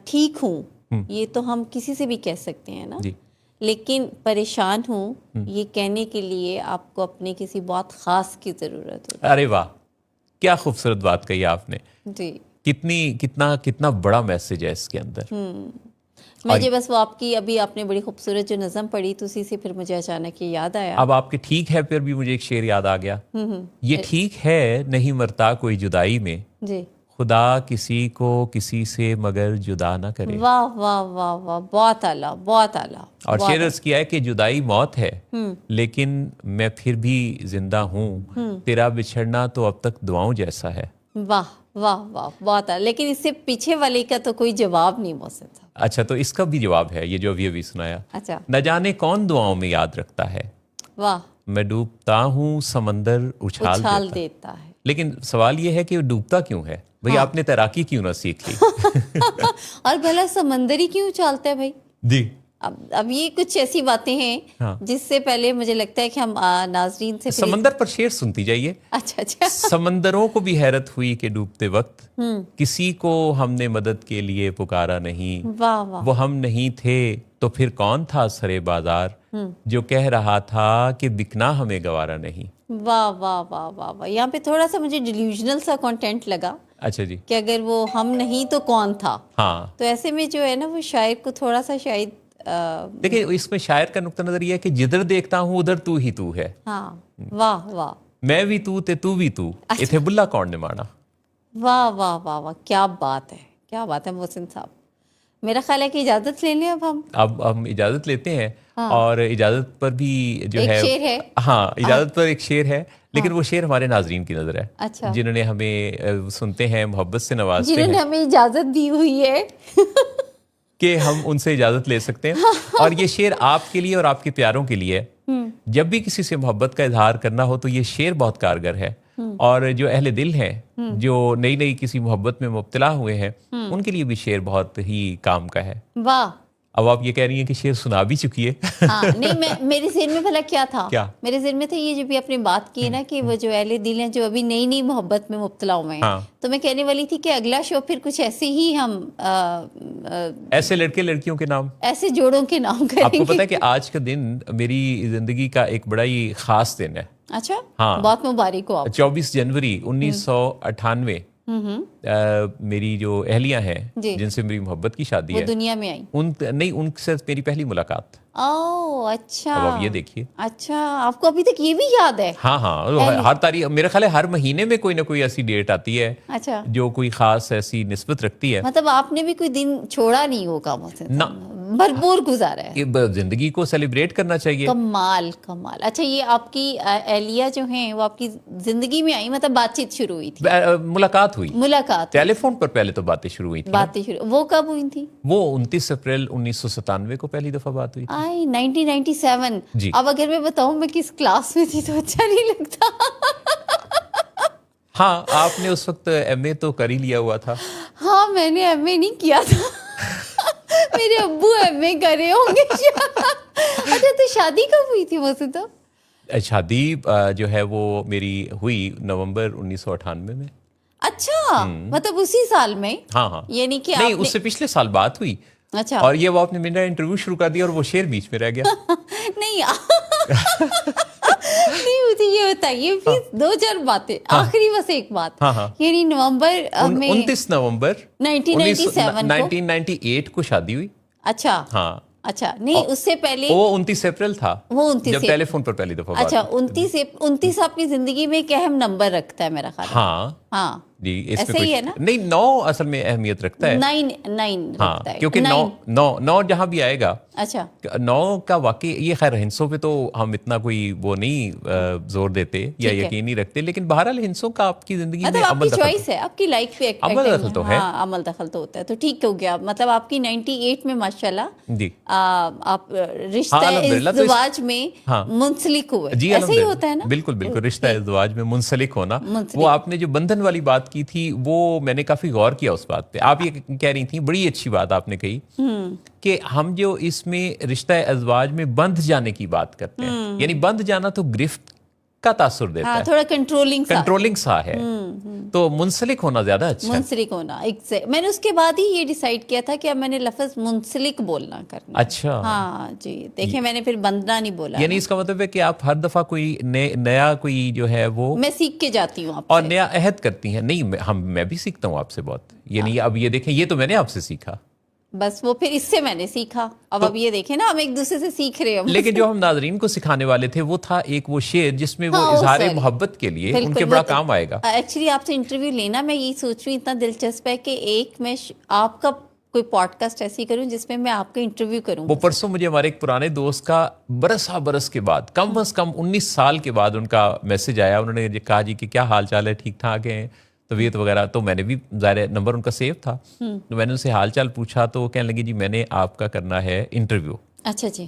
ٹھیک ہوں, یہ تو ہم کسی سے بھی کہہ سکتے ہیں نا, لیکن پریشان ہوں یہ کہنے کے لیے آپ کو اپنے کسی بہت خاص کی ضرورت ہوتی ہے. ارے واہ, کیا خوبصورت بات کہی آپ نے. جی. کتنا بڑا میسج ہے اس کے اندر. مجھے بس وہ آپ کی ابھی آپ نے بڑی خوبصورت جو نظم پڑھی تو اسی سے پھر مجھے اچانک یہ یاد آیا. اب آپ کے ٹھیک ہے پھر بھی مجھے ایک شعر یاد آ گیا. یہ ٹھیک ہے نہیں مرتا کوئی جدائی میں, جی, خدا کسی کو کسی سے مگر جدا نہ کرے. واہ واہ واہ واہ, بہت اعلیٰ, بہت اعلیٰ. اور شعر عرض کیا ہے کہ جدائی موت ہے لیکن میں پھر بھی زندہ ہوں, تیرا بچھڑنا تو اب تک دعاؤں جیسا ہے. واہ واہ واہ, بہت اعلیٰ. لیکن اس سے پیچھے والے کا تو کوئی جواب نہیں محسن صاحب. اچھا, تو اس کا بھی جواب ہے یہ جو ابھی سنایا. اچھا. نہ جانے کون دعاؤں میں یاد رکھتا ہے, واہ, میں ڈوبتا ہوں سمندر اچھال دیتا ہے. لیکن سوال یہ ہے کہ وہ ڈوبتا کیوں ہے بھئی. آپ نے تیراکی کیوں نہ سیکھ لی؟ اور بھلا سمندر ہی کیوں اچھالتا ہے بھائی؟ جی. اب یہ کچھ ایسی باتیں ہیں جس سے پہلے مجھے لگتا ہے کہ ہم ناظرین سے سمندر پر شعر سنتی جائیے. اچھا. سمندروں کو بھی حیرت ہوئی کہ ڈوبتے وقت کسی کو ہم نے مدد کے لیے پکارا نہیں. واہ واہ. وہ ہم نہیں تھے تو پھر کون تھا سرے بازار جو کہہ رہا تھا کہ بکنا ہمیں گوارا نہیں. واہ واہ واہ واہ واہ. یہاں پہ تھوڑا سا مجھے ڈیلیوژنل سا کانٹینٹ لگا. اچھا جی. کہ اگر وہ ہم نہیں تو کون تھا. ہاں. تو ایسے میں جو ہے نا وہ شاعر کو تھوڑا سا شاید دیکھیں اس میں شاعر کا نقطہ نظر یہ ہے کہ جدھر دیکھتا ہوں ادھر تو ہی تو ہے. ہاں. واہ واہ. میں بھی تو بھی تو اتھے بلا کون نے مانا. واہ واہ واہ واہ, کیا بات ہے, کیا بات ہے محسن صاحب. میرا خیال ہے کہ اجازت لے لیں اب ہم اجازت لیتے ہیں. اور اجازت پر بھی جو ہے شعر ہے. ہاں, اجازت پر ایک شعر ہے لیکن وہ شعر ہمارے ناظرین کی نظر ہے. اچھا. جنہوں نے ہمیں سنتے ہیں, محبت سے نوازتے ہیں, جنہوں نے ہمیں اجازت دی ہوئی ہے کہ ہم ان سے اجازت لے سکتے ہیں. اور یہ شعر آپ کے لیے اور آپ کے پیاروں کے لیے. جب بھی کسی سے محبت کا اظہار کرنا ہو تو یہ شعر بہت کارگر ہے. اور جو اہل دل ہیں, جو نئی کسی محبت میں مبتلا ہوئے ہیں, ان کے لیے بھی شعر بہت ہی کام کا ہے. واہ. اب آپ یہ کہہ رہی ہیں کہ شعر سنا بھی چکی ہے. ہاں نہیں میرے ذہن میں بھلا کیا تھا, کیا میرے ذہن میں تھا یہ جو بھی آپ نے بات کی ہے نا کہ وہ جو اہل دل ہیں جو ابھی نئی نئی محبت میں مبتلا ہوئے ہیں, تو میں کہنے والی تھی کہ اگلا شو پھر کچھ ایسے ہی ہم ایسے لڑکے لڑکیوں کے نام, ایسے جوڑوں کے نام کریں گے. آپ کو پتا ہے کہ آج کا دن میری زندگی کا ایک بڑا ہی خاص دن ہے. اچھا, ہاں بہت مبارک ہو آپ. 24 جنوری 1998 میری جو اہلیہ ہیں جن سے میری محبت کی شادی ہے, دنیا میں آئی نہیں, ان سے میری پہلی ملاقات. اوہ اچھا, اب آپ یہ دیکھیے. اچھا, آپ کو ابھی تک یہ بھی یاد ہے؟ ہاں ہاں, ہر تاریخ میرا خیال ہے ہر مہینے میں کوئی نہ کوئی ایسی ڈیٹ آتی ہے اچھا جو کوئی خاص ایسی نسبت رکھتی ہے. مطلب آپ نے بھی کوئی دن چھوڑا نہیں ہوگا مجھ سے, بھرپور گزارا ہے. زندگی کو سیلیبریٹ کرنا چاہیے. کمال کمال. اچھا یہ آپ کی اہلیہ جو ہیں وہ آپ کی زندگی میں آئی, مطلب بات چیت شروع ہوئی تھی, ملاقات ہوئی, ملاقات ٹیلی فون پر پہلے تو باتیں شروع ہوئی تھی. باتیں شروع, وہ کب ہوئی تھی؟ وہ 29 اپریل 1997 کو پہلی دفعہ بات ہوئی تھی. 1997. جی. اب اگر میں بتاؤں میں کس کلاس میں تھی تو اچھا نہیں لگتا. ہاں آپ نے اس وقت ایم اے تو کر ہی لیا ہوا تھا. ہاں میں نے ایم اے نہیں کیا تھا, میرے ابو ایم اے کرے ہوں گے. اچھا تو شادی کب ہوئی تھی ویسے تو؟ شادی جو ہے وہ میری ہوئی نومبر 1998 میں. اچھا مطلب اسی سال میں؟ ہاں ہاں, یعنی کہ نہیں اس سے پچھلے سال بات ہوئی. اچھا, اور یہ وہ آپ نے میرا انٹرویو شروع کر دیا اور وہ شعر بیچ میں رہ گیا. نہیں مجھے یہ بتائیے پلیز 2-4 باتیں, آخری بس ایک بات, یعنی نومبر 29 نومبر 1997 کو شادی ہوئی. اچھا ہاں اچھا, نہیں اس سے پہلے وہ 29 اپریل تھا, وہ 29 جب ٹیلی فون پر پہلی دفعہ. اچھا 29 آپ کی زندگی میں ایک اہم نمبر رکھتا ہے میرا خیال. ہاں ہاں جی, ایسے ہی ہے نا. نہیں 9 اصل میں اہمیت رکھتا ہے. 9 رکھتا ہے کیونکہ 9 جہاں بھی آئے گا. اچھا 9 کا واقعی یہ خیر ہندسوں پہ تو ہم اتنا کوئی وہ نہیں زور دیتے یا یقین نہیں رکھتے, لیکن بہرحال ہندسوں کا آپ کی زندگی میں آپ کی چوائس ہے, آپ کی لائف پہ عمل دخل تو ہے. ہاں عمل دخل تو ہوتا ہے, تو ٹھیک ہو گیا. مطلب آپ کی 98 میں ماشاءاللہ جی آپ رشتہ ازدواج میں منسلک ہوئے. جی ایسے ہی ہوتا ہے نا, بالکل بالکل, رشتہ ازدواج میں منسلک ہونا. وہ آپ نے جو بندھن والی بات کی تھی وہ میں نے کافی غور کیا اس بات پہ. آپ یہ کہہ رہی تھیں, بڑی اچھی بات آپ نے کہی کہ ہم جو اس میں رشتہ ازواج میں بندھ جانے کی بات کرتے ہیں, یعنی بندھ جانا تو گرفت کا تاثر دیتا ہے, تھوڑا کنٹرولنگ سا ہے, تو منسلک ہونا زیادہ اچھا ہے. منسلک ہونا میں نے اس کے بعد ہی یہ ڈیسائیڈ کیا تھا کہ اب میں نے لفظ منسلک بولنا کرنا. اچھا ہاں جی, دیکھیں میں نے پھر بندنا نہیں بولا. یعنی اس کا مطلب ہے کہ آپ ہر دفعہ کوئی نیا کوئی جو ہے وہ میں سیکھ کے جاتی ہوں اور نیا عہد کرتی ہیں. نہیں میں بھی سیکھتا ہوں آپ سے بہت, یعنی اب یہ دیکھیں یہ تو میں نے آپ سے سیکھا, بس وہ پھر اس سے میں نے سیکھا. اب یہ دیکھیں نا, ہم ایک دوسرے سے سیکھ رہے ہیں. لیکن جو ہم ناظرین کو سکھانے والے تھے وہ تھا ایک وہ شعر جس میں وہ اظہار محبت کے لیے ان کے بڑا کام آئے گا. ایکچولی آپ سے انٹرویو لینا میں یہی سوچ رہی ہوں, اتنا دلچسپ ہے کہ ایک میں آپ کا کوئی پوڈ کاسٹ ایسی کروں جس میں میں آپ کا انٹرویو کروں. وہ پرسوں مجھے ہمارے ایک پرانے دوست کا برس کے بعد, کم از کم 19 سال کے بعد ان کا میسج آیا. انہوں نے کہا جی کہ کیا حال چال ہے, ٹھیک ٹھاک ہیں, طبیعت وغیرہ. تو میں نے بھی ظاہر نمبر ان کا سیو تھا, تو میں نے ان سے حال چال پوچھا تو وہ کہنے لگی جی میں نے آپ کا کرنا ہے انٹرویو. اچھا جی.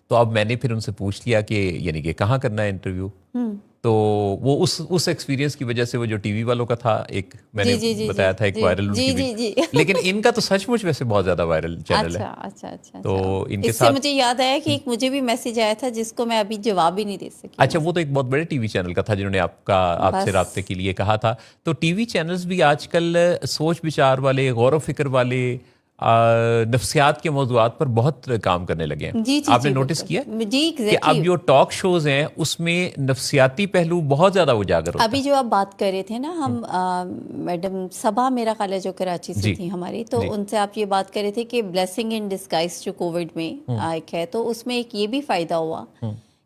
تو اب میں نے پھر ان سے پوچھ لیا کہ یعنی کہ کہاں کرنا ہے انٹرویو. تو وہ اس ایکسپیرینس کی وجہ سے وہ جو ٹی وی والوں کا تھا ایک میں نے بتایا تھا ایک وائرل, لیکن ان کا تو سچ مچ ویسے بہت زیادہ وائرل چینل ہے. اچھا تو ان کے اس سے مجھے یاد آیا کہ ایک مجھے بھی میسج آیا تھا جس کو میں ابھی جواب ہی نہیں دے سکی. اچھا وہ تو ایک بہت بڑے ٹی وی چینل کا تھا جنہوں نے آپ سے رابطے کے لیے کہا تھا. تو ٹی وی چینلز بھی آج کل سوچ بچار والے, غور و فکر والے, نفسیات کے موضوعات پر بہت کام کرنے لگے ہیں. آپ نے نوٹس کیا کہ اب جو ٹاک شوز ہیں اس میں نفسیاتی پہلو بہت زیادہ اجاگر ہوتا ہے. ابھی جو آپ بات کر رہے تھے نا, ہم میڈم صبا میرا خیال ہے جو کراچی سے تھی ہماری, تو ان سے آپ یہ بات کر رہے تھے کہ بلیسنگ ان ڈسگائز جو کووڈ میں ایک ہے, تو اس میں ایک یہ بھی فائدہ ہوا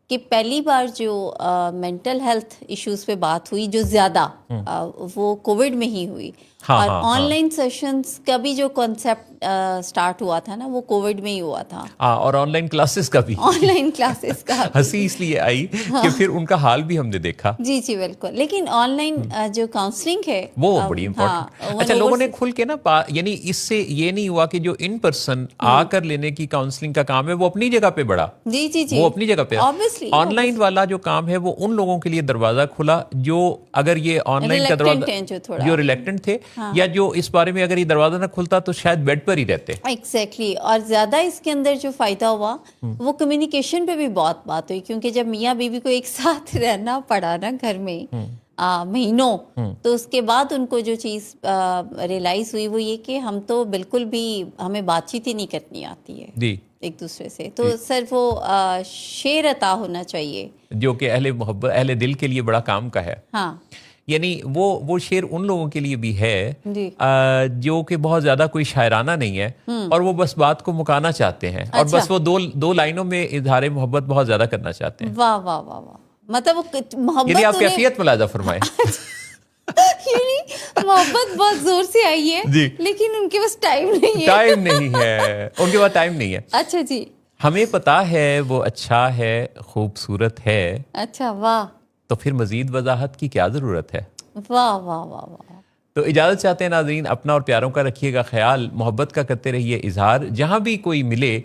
کہ پہلی بار جو مینٹل ہیلتھ ایشوز پہ بات ہوئی جو زیادہ وہ کووڈ میں ہی ہوئی. اور آن لائن سیشنز کا بھی جو کانسیپٹ سٹارٹ ہوا تھا نا وہ کووڈ میں ہی ہوا تھا. اور آن لائن کلاسز کا بھی, آن لائن کلاسز کا ہنسی اس لیے آئی کہ پھر ان کا حال بھی ہم نے دیکھا. جی جی بالکل. لیکن آن لائن جو کاؤنسلنگ ہے وہ بڑی امپورٹنٹ. اچھا لوگوں نے کھل کے نا, یعنی اس سے یہ نہیں ہوا کہ جو ان پرسن آ کر لینے کی کاؤنسلنگ کا کام ہے وہ اپنی جگہ پہ بڑھا. جی جی جی وہ اپنی جگہ پہ, Obviously, آن لائن والا جو کام ہے وہ ان لوگوں کے لیے دروازہ کھلا جو اگر یہ آن لائن کا Reluctant ہیں جو تھوڑا. جو ریلیکٹنٹ تھے یا جو اس بارے میں اگر یہ دروازہ نہ کھلتا تو شاید بیڈ پر ہی رہتے. ایگزیکٹلی. اور زیادہ اس کے اندر جو فائدہ ہوا وہ کمیونیکیشن پہ بھی بہت بات ہوئی, کیونکہ جب میاں بیوی کو ایک ساتھ رہنا پڑا نا گھر میں مہینوں, تو اس کے بعد ان کو جو چیز ریئلائز ہوئی وہ یہ کہ ہم تو بالکل بھی, ہمیں بات چیت ہی نہیں کرنی آتی ہے جی ایک دوسرے سے, تو صرف وہ شعر عطا ہونا چاہیے جو کہ اہل محبت اہل دل کے لیے بڑا کام کا ہے. ہاں یعنی وہ شعر ان لوگوں کے لیے بھی ہے جی جو کہ بہت زیادہ کوئی شاعرانہ نہیں ہے اور وہ بس بات کو مکانا چاہتے ہیں اور بس وہ دو لائنوں میں اظہار محبت بہت زیادہ کرنا چاہتے ہیں. واہ واہ واہ واہ, مطلب وہ محبت, یعنی آپ کیفیت ملاحظہ فرمائیں. یعنی محبت بہت زور سے آئی ہے جی. لیکن ان کے پاس ٹائم نہیں ہے. ٹائم نہیں ہے ان کے پاس, ٹائم نہیں ہے. اچھا جی, ہمیں پتا ہے وہ اچھا ہے, خوبصورت ہے, اچھا واہ تو پھر مزید وضاحت کی کیا ضرورت ہے. واہ واہ واہ واہ. تو اجازت چاہتے ہیں ناظرین, اپنا اور پیاروں کا رکھیے گا خیال, محبت کا کرتے رہیے اظہار, جہاں بھی کوئی ملے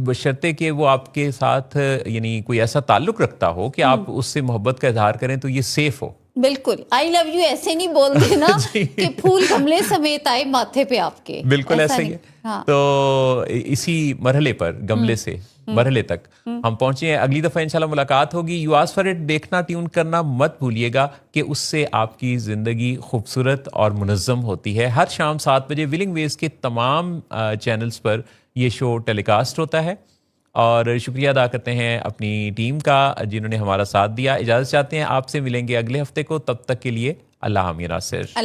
بشرطے کہ وہ آپ کے ساتھ یعنی کوئی ایسا تعلق رکھتا ہو کہ آپ اس سے محبت کا اظہار کریں تو یہ سیف ہو. بالکل, آئی لو یو ایسے نہیں بول دینا کہ پھول گملے سمیت آئے ماتھے پہ آپ کے. بالکل ایسا ہی ہے. تو اسی مرحلے پر گملے سے مرحلے تک ہم پہنچے ہیں. اگلی دفعہ انشاءاللہ ملاقات ہوگی. یو آسک فار اٹ دیکھنا, ٹیون کرنا مت بھولیے گا کہ اس سے آپ کی زندگی خوبصورت اور منظم ہوتی ہے. ہر شام 7 بجے ولنگ ویز کے تمام چینلز پر یہ شو ٹیلی کاسٹ ہوتا ہے. اور شکریہ ادا کرتے ہیں اپنی ٹیم کا جنہوں نے ہمارا ساتھ دیا. اجازت چاہتے ہیں, آپ سے ملیں گے اگلے ہفتے کو. تب تک کے لیے اللہ حافظ.